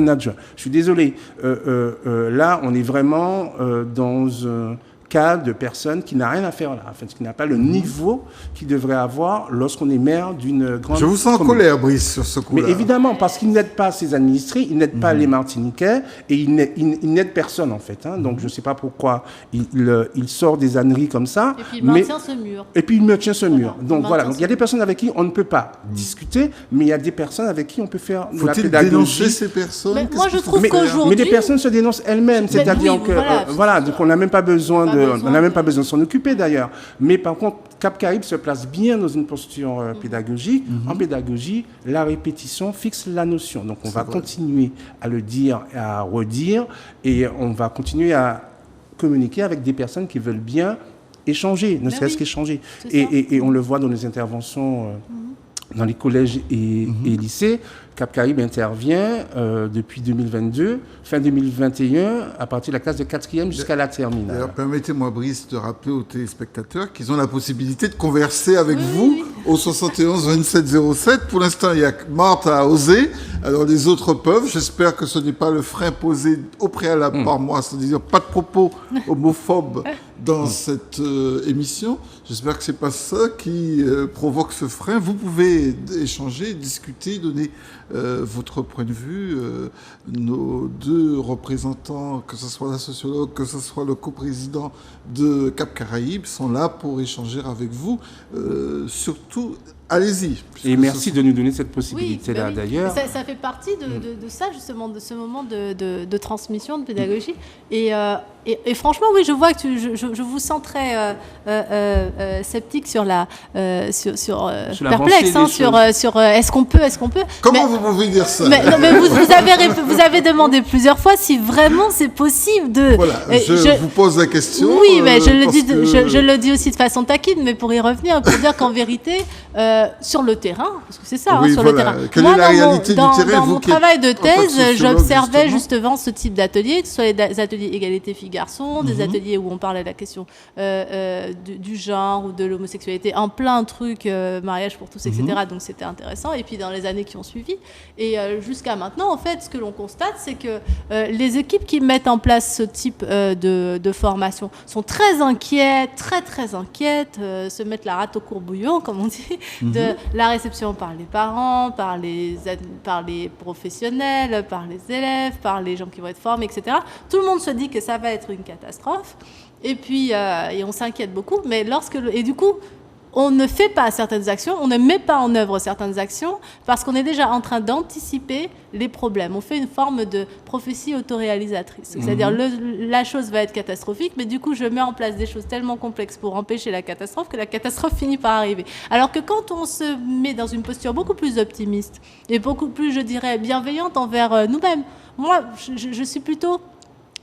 adjoint. Je suis désolé. Là, on est vraiment dans cas de personnes qui n'ont rien à faire là, en fait, qui n'a pas le niveau qu'il devrait avoir lorsqu'on est maire d'une grande. Je vous sens en colère, Brice, sur ce coup-là. Mais évidemment, parce qu'il n'aide pas ses administrés, il n'aide pas les Martiniquais et il n'aide personne en fait. Hein. Donc je ne sais pas pourquoi il sort des âneries comme ça. Et puis il maintient ce mur. Et puis il maintient ce mur. Donc voilà, donc il y a des personnes avec qui on ne peut pas discuter, mais il y a des personnes avec qui on peut faire de la Faut-il pédagogie. dénoncer ces personnes? Mais moi je trouve qu'aujourd'hui... Mais des personnes se dénoncent elles-mêmes, c'est-à-dire oui, que voilà, donc on n'a même pas besoin de s'en occuper d'ailleurs. Mais par contre, Cap Caraïbes se place bien dans une posture pédagogique. En pédagogie, la répétition fixe la notion. Donc on va continuer à le dire, à redire, et on va continuer à communiquer avec des personnes qui veulent bien échanger, ne serait-ce qu'échanger. Et on le voit dans les interventions dans les collèges et lycées. Cap Caraïbes intervient depuis 2022, fin 2021, à partir de la classe de 4e jusqu'à la terminale. D'ailleurs, permettez-moi, Brice, de rappeler aux téléspectateurs qu'ils ont la possibilité de converser avec vous au 71 27 07. Pour l'instant, il y a Marthe à oser. Alors, les autres peuvent. J'espère que ce n'est pas le frein posé au préalable par moi, c'est-à-dire pas de propos homophobes dans cette émission. J'espère que c'est pas ça qui provoque ce frein. Vous pouvez échanger, discuter, donner votre point de vue. Nos deux représentants, que ce soit la sociologue, que ce soit le coprésident de Cap Caraïbes, sont là pour échanger avec vous. Surtout, allez-y. Et merci de nous donner cette possibilité-là, d'ailleurs. Ça fait partie de ça, justement, de ce moment de transmission, de pédagogie. Et franchement, oui, je vois que je vous sens très sceptique sur perplexe, sur est-ce qu'on peut. Comment vous pouvez dire ça? Mais vous avez demandé plusieurs fois si vraiment c'est possible de... Voilà, je vous pose la question. Oui, mais je le dis aussi de façon taquine, mais pour y revenir, pour dire qu'en vérité, sur le terrain, parce que c'est ça, sur le terrain. Quelle est la réalité du terrain? Dans mon travail de thèse, j'observais justement ce type d'ateliers, que ce soit des ateliers égalité filles-garçons, des ateliers où on parlait de la question du genre ou de l'homosexualité, en plein truc, mariage pour tous, etc. Donc c'était intéressant. Et puis dans les années qui ont suivi, et jusqu'à maintenant, en fait, ce que l'on constate, c'est que les équipes qui mettent en place ce type de formation sont très inquiètes, très inquiètes, se mettent la rate au courbouillon, comme on dit, de la réception par les parents, par les professionnels, par les élèves, par les gens qui vont être formés, etc. Tout le monde se dit que ça va être une catastrophe, et puis et on s'inquiète beaucoup, mais et du coup, on ne fait pas certaines actions, on ne met pas en œuvre certaines actions parce qu'on est déjà en train d'anticiper les problèmes. On fait une forme de prophétie autoréalisatrice. C'est-à-dire la chose va être catastrophique, mais du coup, je mets en place des choses tellement complexes pour empêcher la catastrophe que la catastrophe finit par arriver. Alors que quand on se met dans une posture beaucoup plus optimiste et beaucoup plus, je dirais, bienveillante envers nous-mêmes, moi, je suis plutôt...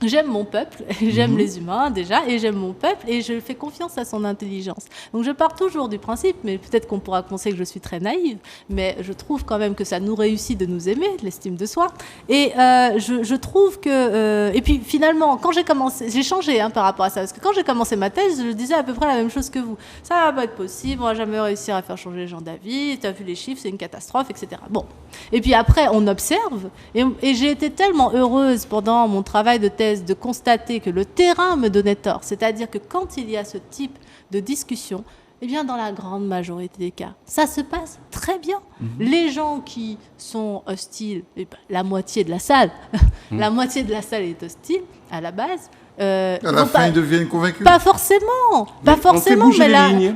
J'aime mon peuple, j'aime les humains déjà, et j'aime mon peuple, et je fais confiance à son intelligence. Donc je pars toujours du principe, mais peut-être qu'on pourra penser que je suis très naïve, mais je trouve quand même que ça nous réussit de nous aimer, de l'estime de soi. Et je trouve que... et puis finalement, quand j'ai commencé... J'ai changé par rapport à ça, parce que quand j'ai commencé ma thèse, je disais à peu près la même chose que vous. Ça va pas être possible, on va jamais réussir à faire changer les gens d'avis, tu as vu les chiffres, c'est une catastrophe, etc. Bon. Et puis après, on observe, et j'ai été tellement heureuse pendant mon travail de thèse de constater que le terrain me donnait tort. C'est-à-dire que quand il y a ce type de discussion, eh bien, dans la grande majorité des cas, ça se passe très bien. Les gens qui sont hostiles, la moitié de la salle, la moitié de la salle est hostile à la base. À la fin, ils deviennent convaincus. Pas forcément,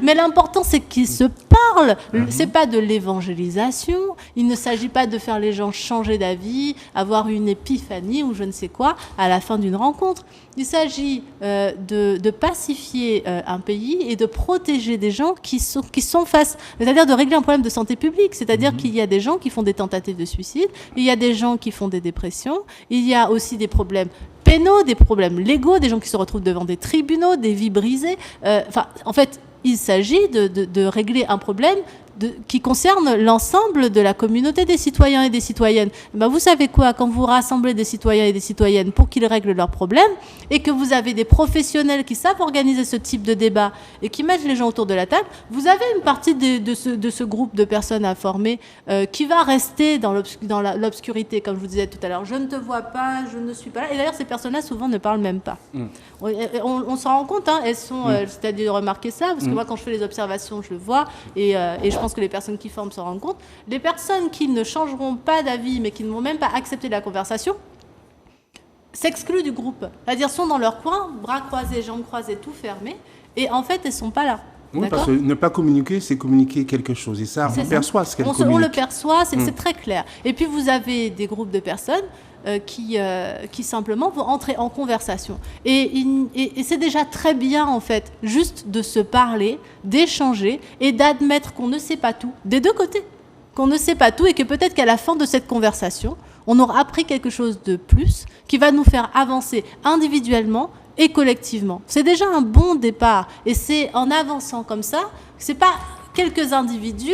mais l'important c'est qu'ils se parlent. C'est pas de l'évangélisation. Il ne s'agit pas de faire les gens changer d'avis, avoir une épiphanie ou je ne sais quoi à la fin d'une rencontre. Il s'agit de pacifier un pays et de protéger des gens qui sont face, c'est-à-dire de régler un problème de santé publique. C'est-à-dire qu'il y a des gens qui font des tentatives de suicide, il y a des gens qui font des dépressions, il y a aussi des problèmes pénaux, des problèmes légaux, des gens qui se retrouvent devant des tribunaux, des vies brisées. En fait, il s'agit de régler un problème qui concerne l'ensemble de la communauté des citoyens et des citoyennes. Vous savez quoi, quand vous rassemblez des citoyens et des citoyennes pour qu'ils règlent leurs problèmes et que vous avez des professionnels qui savent organiser ce type de débat et qui mettent les gens autour de la table, vous avez une partie de ce groupe de personnes informées qui va rester dans l'obscurité, comme je vous disais tout à l'heure. Je ne te vois pas, je ne suis pas là. Et d'ailleurs, ces personnes-là, souvent, ne parlent même pas. On s'en rend compte, elles sont, c'est-à-dire de remarquer ça, parce que moi, quand je fais les observations, je le vois, et je pense que les personnes qui forment s'en rendent compte. Les personnes qui ne changeront pas d'avis, mais qui ne vont même pas accepter la conversation, s'excluent du groupe. C'est-à-dire sont dans leur coin, bras croisés, jambes croisées, tout fermé, et en fait, elles ne sont pas là. Oui, parce que ne pas communiquer, c'est communiquer quelque chose. Et ça, on perçoit ce qu'elle communique. On le perçoit, c'est très clair. Et puis, vous avez des groupes de personnes qui simplement vont entrer en conversation. Et c'est déjà très bien, en fait, juste de se parler, d'échanger et d'admettre qu'on ne sait pas tout, des deux côtés. Qu'on ne sait pas tout et que peut-être qu'à la fin de cette conversation, on aura appris quelque chose de plus qui va nous faire avancer individuellement et collectivement. C'est déjà un bon départ. Et c'est en avançant comme ça, c'est pas quelques individus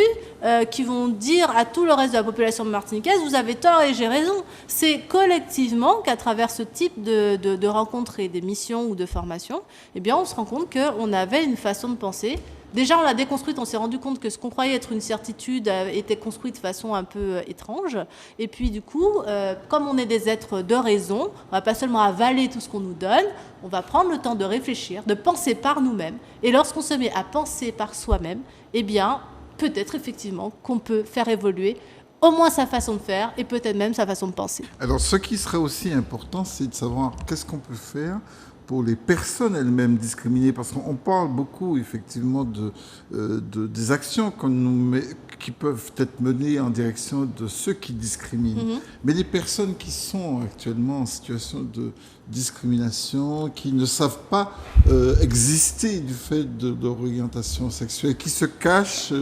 qui vont dire à tout le reste de la population martiniquaise « vous avez tort et j'ai raison ». C'est collectivement qu'à travers ce type de rencontres et d'émissions ou de formations, eh bien, on se rend compte qu'on avait une façon de penser. Déjà, on l'a déconstruite, on s'est rendu compte que ce qu'on croyait être une certitude était construit de façon un peu étrange. Et puis, du coup, comme on est des êtres de raison, on ne va pas seulement avaler tout ce qu'on nous donne, on va prendre le temps de réfléchir, de penser par nous-mêmes. Et lorsqu'on se met à penser par soi-même, eh bien, peut-être effectivement qu'on peut faire évoluer au moins sa façon de faire et peut-être même sa façon de penser. Alors, ce qui serait aussi important, c'est de savoir qu'est-ce qu'on peut faire pour les personnes elles-mêmes discriminées, parce qu'on parle beaucoup effectivement des actions qui peuvent être menées en direction de ceux qui discriminent. Mais les personnes qui sont actuellement en situation de discrimination, qui ne savent pas exister du fait de leur orientation sexuelle, qui se cachent,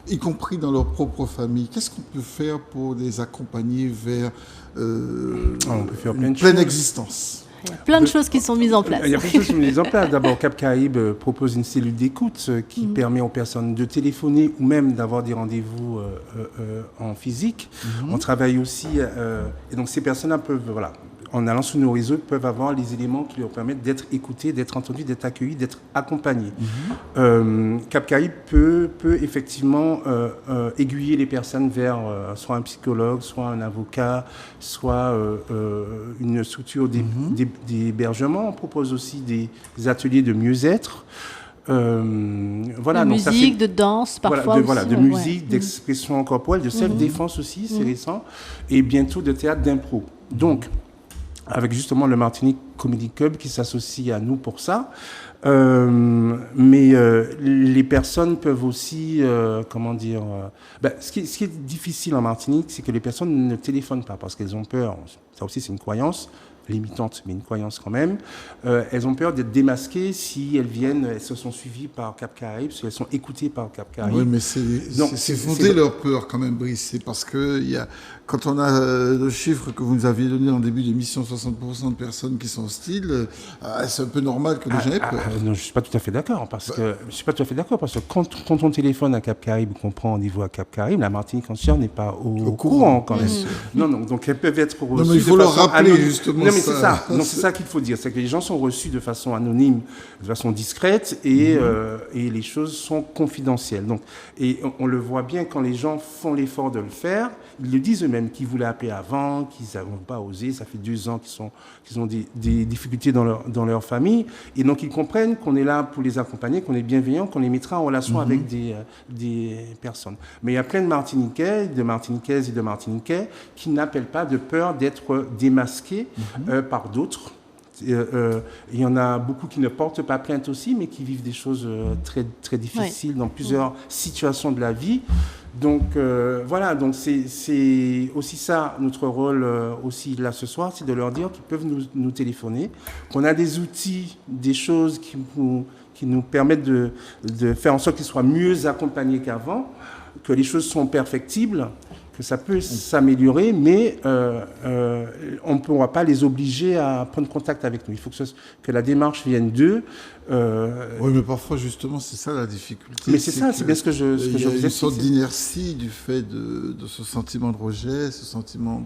y compris dans leur propre famille, qu'est-ce qu'on peut faire pour les accompagner vers on peut faire une pleine existence? Il y a plein de choses qui sont mises en place. Il y a plein de choses qui sont mises en place. D'abord, Cap Caraïbes propose une cellule d'écoute qui permet aux personnes de téléphoner ou même d'avoir des rendez-vous en physique. On travaille aussi, et donc ces personnes-là peuvent, voilà, en allant sur nos réseaux, peuvent avoir les éléments qui leur permettent d'être écoutés, d'être entendus, d'être accueillis, d'être accompagnés. Cap Caraïbes peut effectivement aiguiller les personnes vers soit un psychologue, soit un avocat, soit une structure d'hébergement. On propose aussi des ateliers de mieux-être. Voilà, de musique, de danse, parfois de musique, d'expression corporelle, de self-défense aussi, c'est récent, et bientôt de théâtre d'impro. Donc, avec justement le Martinique Comedy Club qui s'associe à nous pour ça. Mais les personnes peuvent aussi, ce qui est difficile en Martinique, c'est que les personnes ne téléphonent pas parce qu'elles ont peur. Ça aussi, c'est une croyance limitante, mais une croyance quand même. Elles ont peur d'être démasquées si elles se sont suivies par Cap Caraïbes, si elles sont écoutées par Cap Caraïbes. Oui, mais c'est fondé leur peur quand même, Brice. C'est parce que quand on a le chiffre que vous nous aviez donné en début d'émission, 60% de personnes qui sont hostiles, c'est un peu normal que les gens aient peur. Non, je suis pas tout à fait d'accord parce que quand on téléphone à Cap Caraïbes, qu'on prend rendez-vous à Cap Caraïbes, la Martinique entière n'est pas au courant quand même. Non, donc elles peuvent être reçues. Non, mais il faut leur rappeler justement. Non, mais c'est ça. Non, c'est ça qu'il faut dire, c'est que les gens sont reçus de façon anonyme, de façon discrète, et les choses sont confidentielles. Donc, et on le voit bien quand les gens font l'effort de le faire. Ils le disent eux-mêmes qu'ils voulaient appeler avant, qu'ils n'ont pas osé. Ça fait 2 ans qu'ils ont des difficultés dans leur famille. Et donc, ils comprennent qu'on est là pour les accompagner, qu'on est bienveillant, qu'on les mettra en relation avec des personnes. Mais il y a plein de Martiniquais, de Martiniquaises et de Martiniquais qui n'appellent pas de peur d'être démasqués par d'autres. Il y en a beaucoup qui ne portent pas plainte aussi, mais qui vivent des choses très, très difficiles dans plusieurs situations de la vie. Donc voilà, donc c'est aussi ça notre rôle aussi là ce soir, c'est de leur dire qu'ils peuvent nous téléphoner, qu'on a des outils, des choses qui nous permettent de faire en sorte qu'ils soient mieux accompagnés qu'avant, que les choses sont perfectibles, que ça peut s'améliorer, mais on ne pourra pas les obliger à prendre contact avec nous. Il faut que la démarche vienne d'eux. Oui, mais parfois, justement, c'est ça la difficulté. Mais c'est bien ce que je vous explique. Il y a une sorte d'inertie du fait de ce sentiment de rejet, ce sentiment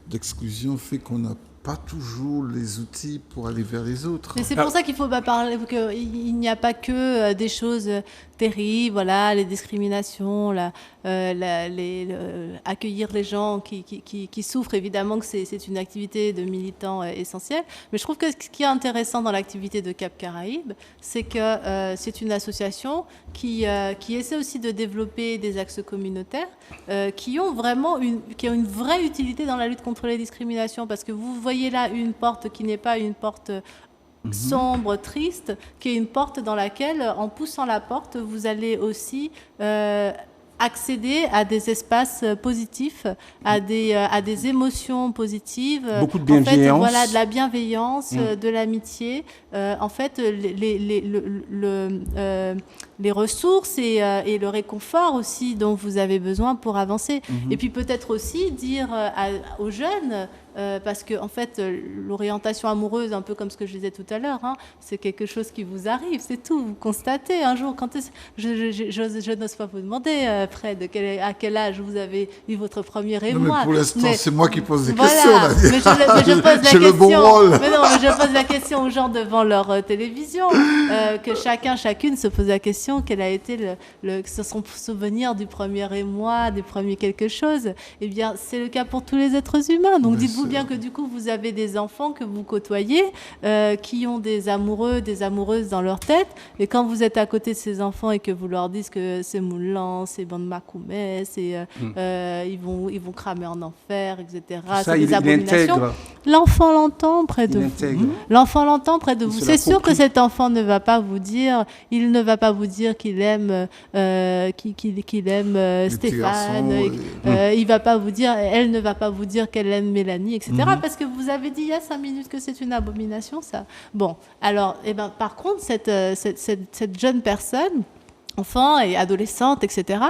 d'exclusion fait qu'on n'a pas toujours les outils pour aller vers les autres. Mais c'est pour ça qu'il faut parler, qu'il n'y a pas que des choses terribles, voilà, les discriminations, accueillir les gens qui souffrent, évidemment que c'est une activité de militants essentielle. Mais je trouve que ce qui est intéressant dans l'activité de Cap Caraïbes, c'est que c'est une association qui essaie aussi de développer des axes communautaires qui ont une vraie utilité dans la lutte contre les discriminations, parce que vous voyez là une porte qui n'est pas une porte sombre, triste, qui est une porte dans laquelle, en poussant la porte, vous allez aussi accéder à des espaces positifs, à des émotions positives. Beaucoup de bienveillance. En fait, voilà, de la bienveillance, de l'amitié. En fait, les ressources et le réconfort aussi dont vous avez besoin pour avancer. Et puis peut-être aussi dire aux jeunes, parce que en fait, l'orientation amoureuse, un peu comme ce que je disais tout à l'heure, c'est quelque chose qui vous arrive, c'est tout. Vous constatez un jour, je n'ose pas vous demander, Fred, à quel âge vous avez eu votre premier émoi. Non, mais pour l'instant, c'est moi qui pose des voilà, questions. Mais je pose la question. Le bon rôle. Mais non, mais je pose la question aux gens devant leur télévision, que chacune se pose la question, quel a été son souvenir du premier émoi, du premier quelque chose. Eh bien, c'est le cas pour tous les êtres humains. Donc, dites-vous bien que du coup, vous avez des enfants que vous côtoyez, qui ont des amoureux, des amoureuses dans leur tête. Et quand vous êtes à côté de ces enfants et que vous leur dites que c'est moulant, c'est bon de Macoumès, ils vont cramer en enfer, etc. Ça, c'est des abominations. L'enfant l'entend près de vous. L'enfant l'entend près de vous. C'est sûr que cet enfant ne va pas vous dire, qu'il aime, qu'il aime Stéphane. Il va pas vous dire, elle ne va pas vous dire qu'elle aime Mélanie, etc. Parce que vous avez dit il y a 5 minutes que c'est une abomination, ça. Bon, alors, par contre, cette jeune personne, enfant et adolescente, etc.,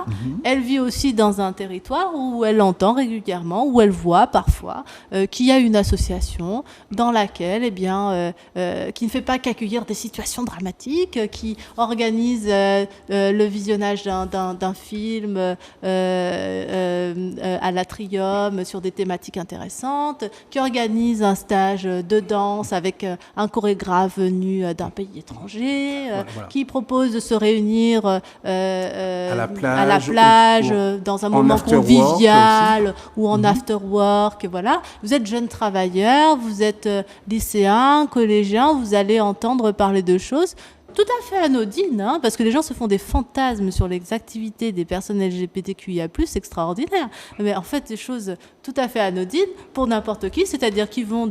elle vit aussi dans un territoire où elle entend régulièrement, où elle voit parfois qu'il y a une association dans laquelle, qui ne fait pas qu'accueillir des situations dramatiques, qui organise le visionnage d'un film à l'Atrium sur des thématiques intéressantes, qui organise un stage de danse avec un chorégraphe venu d'un pays étranger, qui propose de se réunir à la plage dans un moment convivial ou en after-work. Voilà. Vous êtes jeune travailleur, vous êtes lycéen, collégien, vous allez entendre parler de choses tout à fait anodines, parce que les gens se font des fantasmes sur les activités des personnes LGBTQIA+, extraordinaires. Mais en fait, des choses tout à fait anodines pour n'importe qui, c'est-à-dire qu'ils vont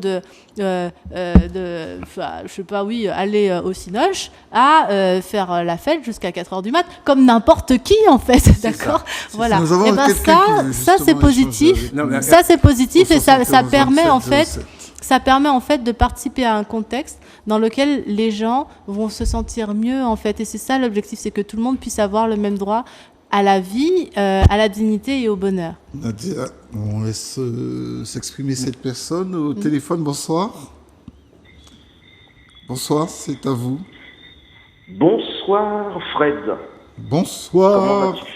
aller au Cinoche à faire la fête jusqu'à 4h du mat, comme n'importe qui, en fait, d'accord ? Voilà. Et ça c'est positif. Ça, c'est positif et ça permet, en fait... Ça permet en fait de participer à un contexte dans lequel les gens vont se sentir mieux en fait. Et c'est ça l'objectif, c'est que tout le monde puisse avoir le même droit à la vie, à la dignité et au bonheur. Nadia, on laisse s'exprimer cette personne au téléphone. Bonsoir. Bonsoir, c'est à vous. Bonsoir Fred. Bonsoir. Comment vas-tu ?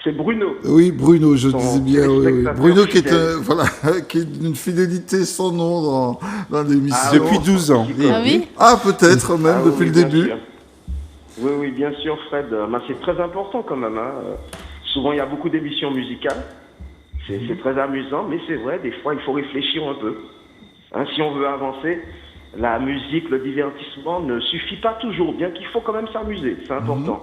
C'est Bruno. Oui, Bruno, je disais bien. Oui. Bruno qui est d'une fidélité sans nom dans l'émission. Depuis 12 ans. Peut-être même depuis le début. Sûr. Oui, bien sûr, Fred. C'est très important quand même. Souvent, il y a beaucoup d'émissions musicales. C'est très amusant, mais c'est vrai, des fois, il faut réfléchir un peu. Si on veut avancer, la musique, le divertissement ne suffit pas toujours, bien qu'il faut quand même s'amuser. C'est important.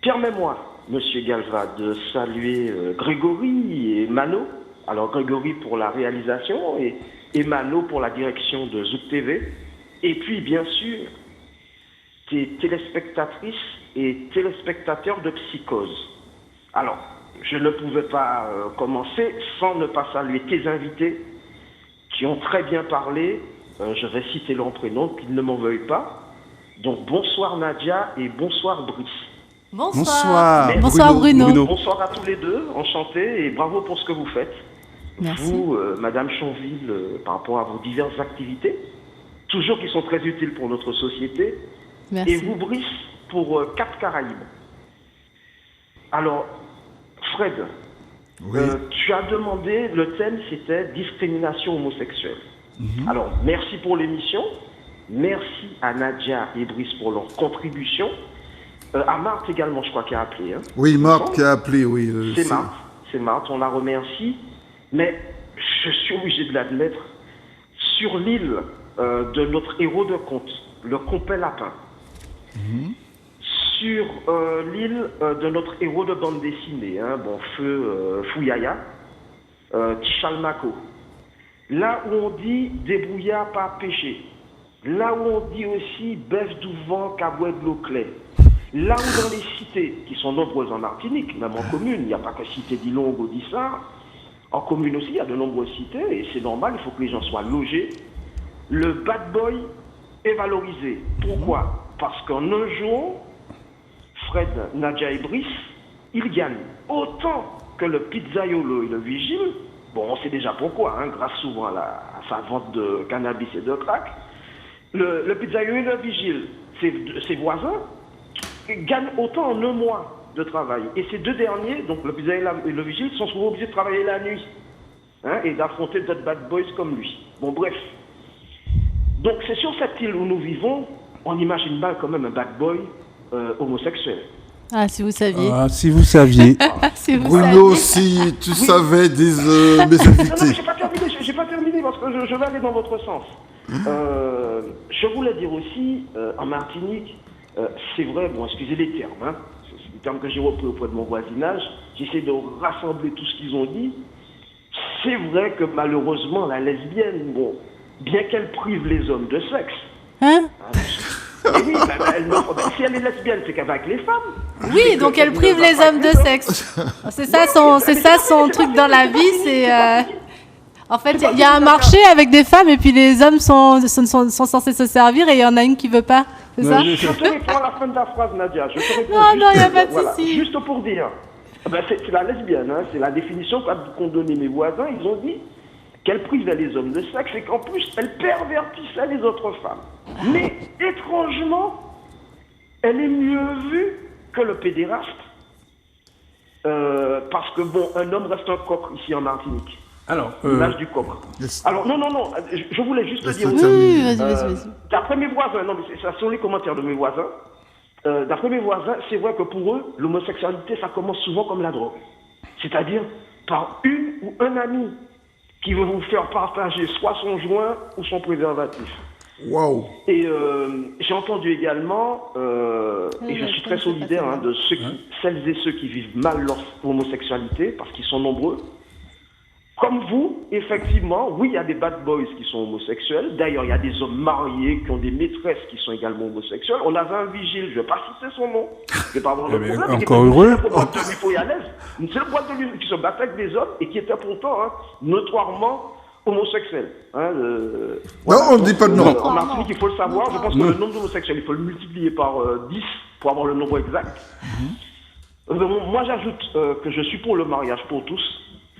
Permets-moi, Monsieur Galva, de saluer Grégory et Mano. Alors Grégory pour la réalisation et Mano pour la direction de Zouk TV. Et puis bien sûr, tes téléspectatrices et téléspectateurs de Psychose. Alors, je ne pouvais pas commencer sans ne pas saluer tes invités qui ont très bien parlé. Je vais citer leur prénom, qu'ils ne m'en veuillent pas. Donc bonsoir Nadia et bonsoir Brice. Bonsoir. Bonsoir Bruno. Bonsoir à tous les deux, enchanté et bravo pour ce que vous faites. Merci. Vous, Madame Chonville, par rapport à vos diverses activités, toujours qui sont très utiles pour notre société. Merci. Et vous, Brice, pour Cap Caraïbes. Alors, Fred, tu as demandé, le thème c'était discrimination homosexuelle. Alors, merci pour l'émission. Merci à Nadia et Brice pour leur contribution. À Marthe également, je crois, qui a appelé. Hein. Oui, Marthe qui a appelé, oui. C'est Marthe, on la remercie. Mais je suis obligé de l'admettre, sur l'île de notre héros de conte, le compet lapin, sur l'île de notre héros de bande dessinée, feu Fouyaya, Tichalmako, là où on dit débrouillard pas pêcher, là où on dit aussi bœuf d'ouvent cabouet de l'eau claire, là où dans les cités, qui sont nombreuses en Martinique, même en commune, il n'y a pas que cité d'Ilong ou d'Issar, en commune aussi, il y a de nombreuses cités, et c'est normal, il faut que les gens soient logés. Le bad boy est valorisé. Pourquoi? Parce qu'en un jour, Fred, Nadia et Brice, ils gagnent autant que le pizzaiolo et le vigile. Bon, on sait déjà pourquoi, grâce souvent à sa vente de cannabis et de crack. Le pizzaiolo et le vigile, ses voisins, gagnent autant en un mois de travail. Et ces deux derniers, donc le pizzaiolo et le vigile, sont souvent obligés de travailler la nuit et d'affronter d'autres bad boys comme lui. Bon, bref. Donc c'est sur cette île où nous vivons, on imagine mal quand même un bad boy homosexuel. Ah, si vous saviez. Ah, si vous saviez. Si vous Bruno, saviez. si tu savais, disent mes invités. Non, j'ai pas terminé parce que je vais aller dans votre sens. Je voulais dire aussi, en Martinique, c'est vrai, bon, excusez les termes, c'est des termes que j'ai repris auprès de mon voisinage, j'essaie de rassembler tout ce qu'ils ont dit. C'est vrai que malheureusement, la lesbienne, bon, bien qu'elle prive les hommes de sexe. Oui, si elle est lesbienne, c'est qu'avec les femmes. Oui, donc elle prive les hommes de sexe. C'est ça son truc dans la vie, c'est... En fait, il y a un marché avec des femmes et puis les hommes sont censés se servir et il y en a une qui veut pas. C'est ça? Je te réponds à la fin de ta phrase, Nadia. Je te réponds non, il n'y a pas de souci. Juste pour dire. C'est la lesbienne, c'est la définition qu'ont donné mes voisins. Ils ont dit qu'elle privait les hommes de sexe et qu'en plus, elle pervertissait les autres femmes. Mais étrangement, elle est mieux vue que le pédéraste. Parce que, bon, un homme reste un coq ici en Martinique. Alors, l'âge du coq. Alors, non, je voulais juste te dire... Oui, vas-y. D'après mes voisins, non, mais ça sont les commentaires de mes voisins. D'après mes voisins, c'est vrai que pour eux, l'homosexualité, ça commence souvent comme la drogue. C'est-à-dire par une ou un ami qui veut vous faire partager soit son joint ou son préservatif. Waouh. Et j'ai entendu également, et je suis très solidaire de celles et ceux qui vivent mal leur homosexualité, parce qu'ils sont nombreux. Comme vous, effectivement, oui, il y a des bad boys qui sont homosexuels. D'ailleurs, il y a des hommes mariés qui ont des maîtresses qui sont également homosexuels. On avait un vigile, je ne vais pas citer son nom, je ne vais pas avoir de problème. Encore heureux. Une seule boîte de nuit qui se battait avec des hommes et qui était pourtant notoirement homosexuel. Non, on ne dit pas de nom. En Martinique, il faut le savoir. Je pense que le nombre d'homosexuels, il faut le multiplier par 10 pour avoir le nombre exact. Moi, j'ajoute que je suis pour le mariage pour tous.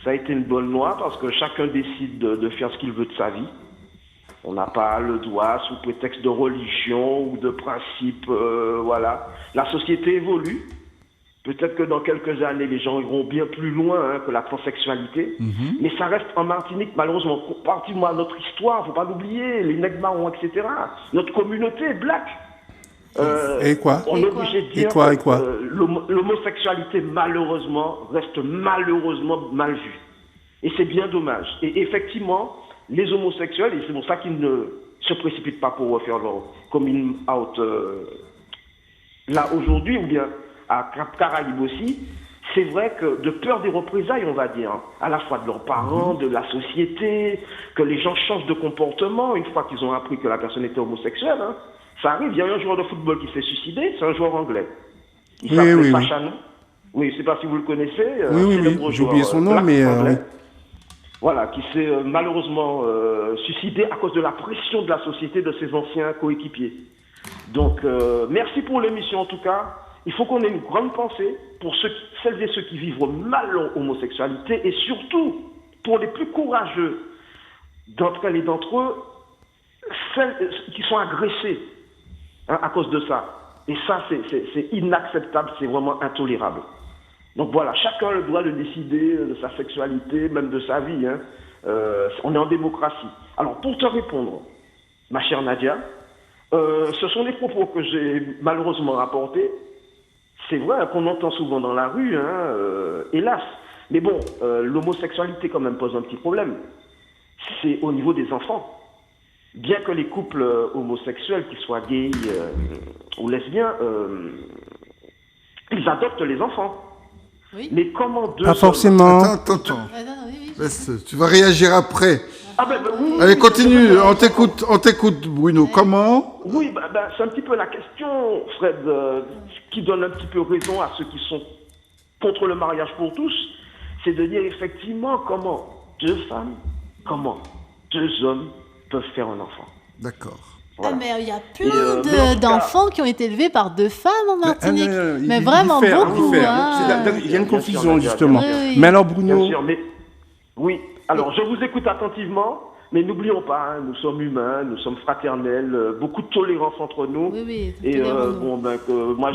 Ça a été une bonne loi parce que chacun décide de faire ce qu'il veut de sa vie. On n'a pas le droit, sous prétexte de religion ou de principe, voilà. La société évolue. Peut-être que dans quelques années, les gens iront bien plus loin que la transsexualité. Mais ça reste en Martinique, malheureusement, partie-moi à notre histoire, il ne faut pas l'oublier, les nègres marrons, etc. Notre communauté est black. Et quoi? On est obligé de dire que l'homosexualité, malheureusement, reste malheureusement mal vue. Et c'est bien dommage. Et effectivement, les homosexuels, et c'est pour ça qu'ils ne se précipitent pas pour refaire leur coming out là aujourd'hui, ou bien à Caraïbes aussi, c'est vrai que de peur des représailles, on va dire, à la fois de leurs parents, de la société, que les gens changent de comportement une fois qu'ils ont appris que la personne était homosexuelle, ça arrive. Il y a un joueur de football qui s'est suicidé, c'est un joueur anglais. Il s'appelle Fachanou. Oui, je ne sais pas si vous le connaissez. Oui, j'ai oublié son nom, mais... Voilà, qui s'est malheureusement suicidé à cause de la pression de la société de ses anciens coéquipiers. Donc, merci pour l'émission en tout cas. il faut qu'on ait une grande pensée pour celles et ceux qui vivent mal leur homosexualité et surtout pour les plus courageux d'entre elles et d'entre eux, celles qui sont agressées à cause de ça. Et ça, c'est inacceptable, c'est vraiment intolérable. Donc voilà, chacun a le droit de décider de sa sexualité, même de sa vie. On est en démocratie. Alors, pour te répondre, ma chère Nadia, ce sont des propos que j'ai malheureusement rapportés. C'est vrai qu'on entend souvent dans la rue, hélas. Mais bon, l'homosexualité quand même pose un petit problème. C'est au niveau des enfants. Bien que les couples homosexuels, qu'ils soient gays ou lesbiens, ils adoptent les enfants. Oui. Mais comment deux... Pas forcément. Attends. Oui. Laisse, tu vas réagir après. Ah oui. Allez, continue, on t'écoute, Bruno. Comment? Oui, c'est un petit peu la question, Fred, qui donne un petit peu raison à ceux qui sont contre le mariage pour tous. C'est de dire effectivement comment deux femmes, comment deux hommes peuvent faire un enfant. D'accord. Voilà. Mais il y a plein d'enfants qui ont été élevés par deux femmes en Martinique. Mais vraiment beaucoup. Il y a une confusion, Nadia, justement. Oui. Mais alors, Bruno... Bien sûr, mais... Oui, alors je vous écoute attentivement, mais n'oublions pas, nous sommes humains, nous sommes fraternels, beaucoup de tolérance entre nous. Oui, Et tolérons-nous. moi,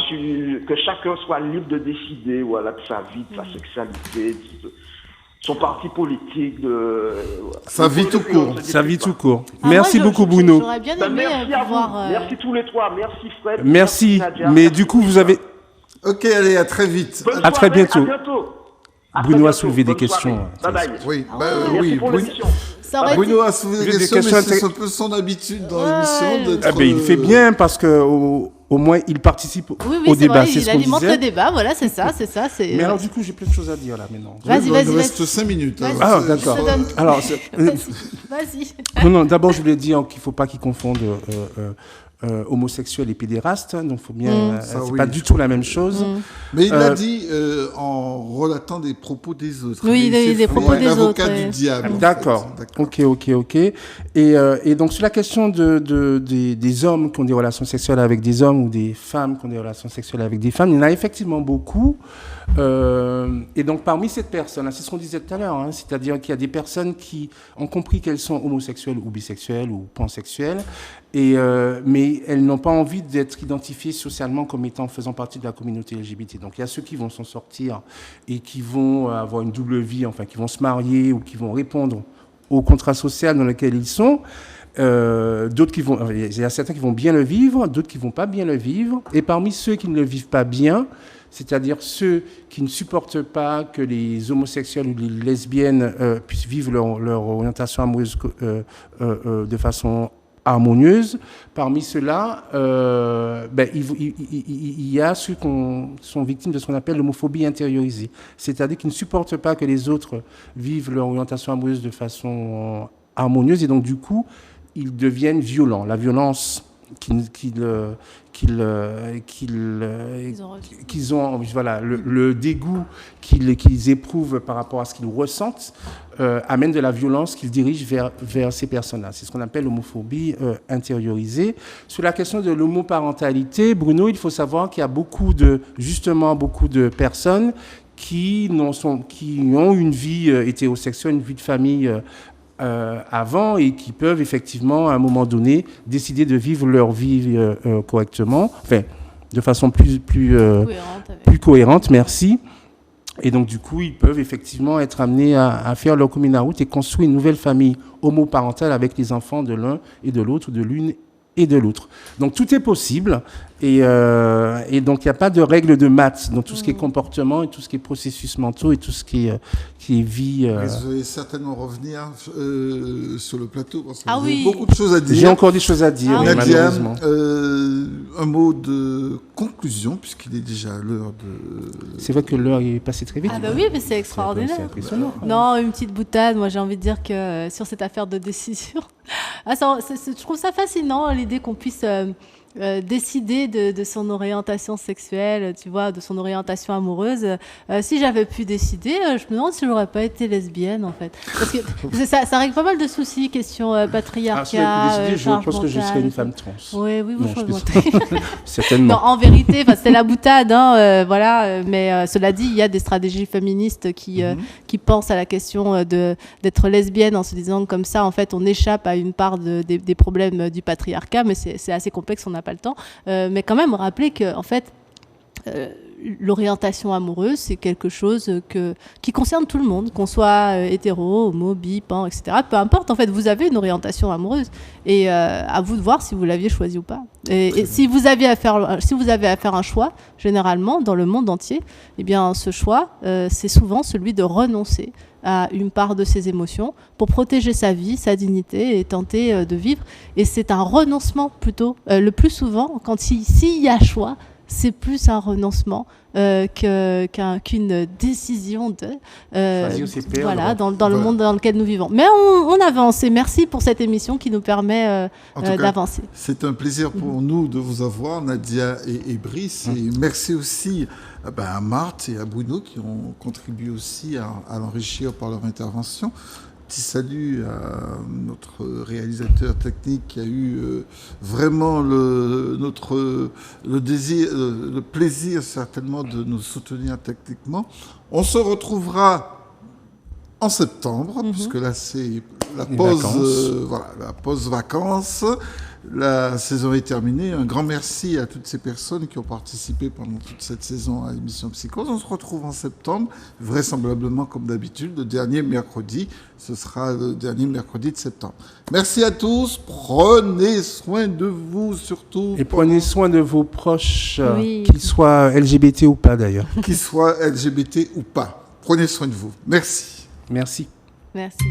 que chacun soit libre de décider de sa vie, de sa sexualité, de son parti politique, Sa vie tout court. Sa vie tout court. Ah, Merci moi, beaucoup, Bruno. J'aurais bien aimé merci à pouvoir... vous, merci tous les trois, merci Fred. Merci, Nadia, mais merci du coup, vous avez... Ok, allez, à très vite. Bonne À très soirée, bientôt. À bientôt. À très Bruno a bientôt. soulevé des Bonne questions. soirée. Bye bye. Oui, Merci oui, pour Bruno. l'émission. Ça aurait Bruno été... a soulevé Des des questions, mais questions c'est un peu son habitude dans Ouais. l'émission d'être... Ah ben, il fait bien parce que au moins il participe Oui, au c'est débat, vrai, c'est ce il qu'on alimente le disait. débat, voilà, c'est ça. Mais alors du coup, j'ai plein de choses à dire là maintenant. Vas-y, Il vas-y, nous reste vas-y. 5 minutes. Vas-y. Ah, C'est- d'accord. Je te donne- Alors, Vas-y. non, d'abord, je voulais dire qu'il ne faut pas qu'ils confondent homosexuels et pédérastes. Donc, faut bien. Ça, c'est oui. pas du tout la même chose. Mais il l'a dit en relatant des propos des autres. Oui, Mais des c'est propos des l'avocat autres, du ouais. diable. en D'accord. fait. Ok. Et donc, sur la question des hommes qui ont des relations sexuelles avec des hommes ou des femmes qui ont des relations sexuelles avec des femmes, il y en a effectivement beaucoup. Et donc, parmi ces personnes, c'est ce qu'on disait tout à l'heure, c'est-à-dire qu'il y a des personnes qui ont compris qu'elles sont homosexuelles ou bisexuelles ou pansexuelles, mais elles n'ont pas envie d'être identifiées socialement comme étant faisant partie de la communauté LGBT. Donc, il y a ceux qui vont s'en sortir et qui vont avoir une double vie, enfin, qui vont se marier ou qui vont répondre au contrat social dans lequel ils sont. D'autres qui vont, il y a certains qui vont bien le vivre, d'autres qui vont pas bien le vivre. Et parmi ceux qui ne le vivent pas bien, c'est-à-dire ceux qui ne supportent pas que les homosexuels ou les lesbiennes puissent vivre leur orientation amoureuse de façon harmonieuse, parmi ceux-là, il y a ceux qui sont victimes de ce qu'on appelle l'homophobie intériorisée, c'est-à-dire qu'ils ne supportent pas que les autres vivent leur orientation amoureuse de façon harmonieuse, et donc du coup, ils deviennent violents. La violence qu'ils ont, voilà, le dégoût qu'ils éprouvent par rapport à ce qu'ils ressentent amène de la violence qu'ils dirigent vers ces personnes-là. C'est ce qu'on appelle l'homophobie intériorisée. Sur la question de l'homoparentalité, Bruno, il faut savoir qu'il y a beaucoup de personnes qui ont une vie hétérosexuelle, une vie de famille avant, et qui peuvent effectivement à un moment donné décider de vivre leur vie correctement, enfin de façon plus cohérente, merci. Et donc du coup ils peuvent effectivement être amenés à faire leur coming out et construire une nouvelle famille homoparentale avec les enfants de l'un et de l'autre, ou de l'une et de l'autre. Donc tout est possible, et donc il n'y a pas de règle de maths dans tout ce qui est comportement et tout ce qui est processus mentaux et tout ce qui est vie. Vous allez certainement revenir sur le plateau parce que vous oui. avez beaucoup de choses à dire. J'ai encore des choses à dire, Nadia, malheureusement. un mot de conclusion puisqu'il est déjà l'heure de... C'est vrai que l'heure est passée très vite. Ah bah oui, mais c'est extraordinaire. C'est impressionnant. Non, une petite boutade. Moi, j'ai envie de dire que sur cette affaire de décision, je trouve ça fascinant, l'idée qu'on puisse décider de son orientation sexuelle, tu vois, de son orientation amoureuse. Si j'avais pu décider, je me demande si j'aurais pas été lesbienne en fait. Parce que ça règle pas mal de soucis, question patriarcat. Je pense que je serais une femme trans. Oui, Non, je pense certainement. Non, en vérité, c'est la boutade, voilà. Mais cela dit, il y a des stratégies féministes qui pensent à la question d'être lesbienne en se disant que comme ça, en fait, on échappe à une part des problèmes du patriarcat, mais c'est assez complexe, on n'a pas le temps. Mais quand même, rappeler que, en fait, l'orientation amoureuse, c'est quelque chose qui concerne tout le monde, qu'on soit hétéro, homo, bi, pan, etc. Peu importe, en fait, vous avez une orientation amoureuse et à vous de voir si vous l'aviez choisie ou pas. Et si vous avez à faire un choix, généralement, dans le monde entier, eh bien, ce choix, c'est souvent celui de renoncer à une part de ses émotions pour protéger sa vie, sa dignité et tenter de vivre. Et c'est un renoncement plutôt, le plus souvent, quand s'il y a choix, c'est plus un renoncement qu'une décision de voilà, dans le monde dans lequel nous vivons. Mais on avance et merci pour cette émission qui nous permet d'avancer. C'est un plaisir pour nous de vous avoir, Nadia et Brice. Et merci aussi à Marthe et à Bruno qui ont contribué aussi à l'enrichir par leur intervention. Petit salut à notre réalisateur technique qui a eu vraiment le plaisir certainement de nous soutenir techniquement. On se retrouvera en septembre, puisque là c'est la pause vacances. La saison est terminée. Un grand merci à toutes ces personnes qui ont participé pendant toute cette saison à l'émission Psychose. On se retrouve en septembre, vraisemblablement comme d'habitude, le dernier mercredi. Ce sera le dernier mercredi de septembre. Merci à tous. Prenez soin de vous surtout. Et prenez soin de vos proches, qu'ils soient LGBT ou pas d'ailleurs. Qu'ils soient LGBT ou pas. Prenez soin de vous. Merci. Merci. Merci.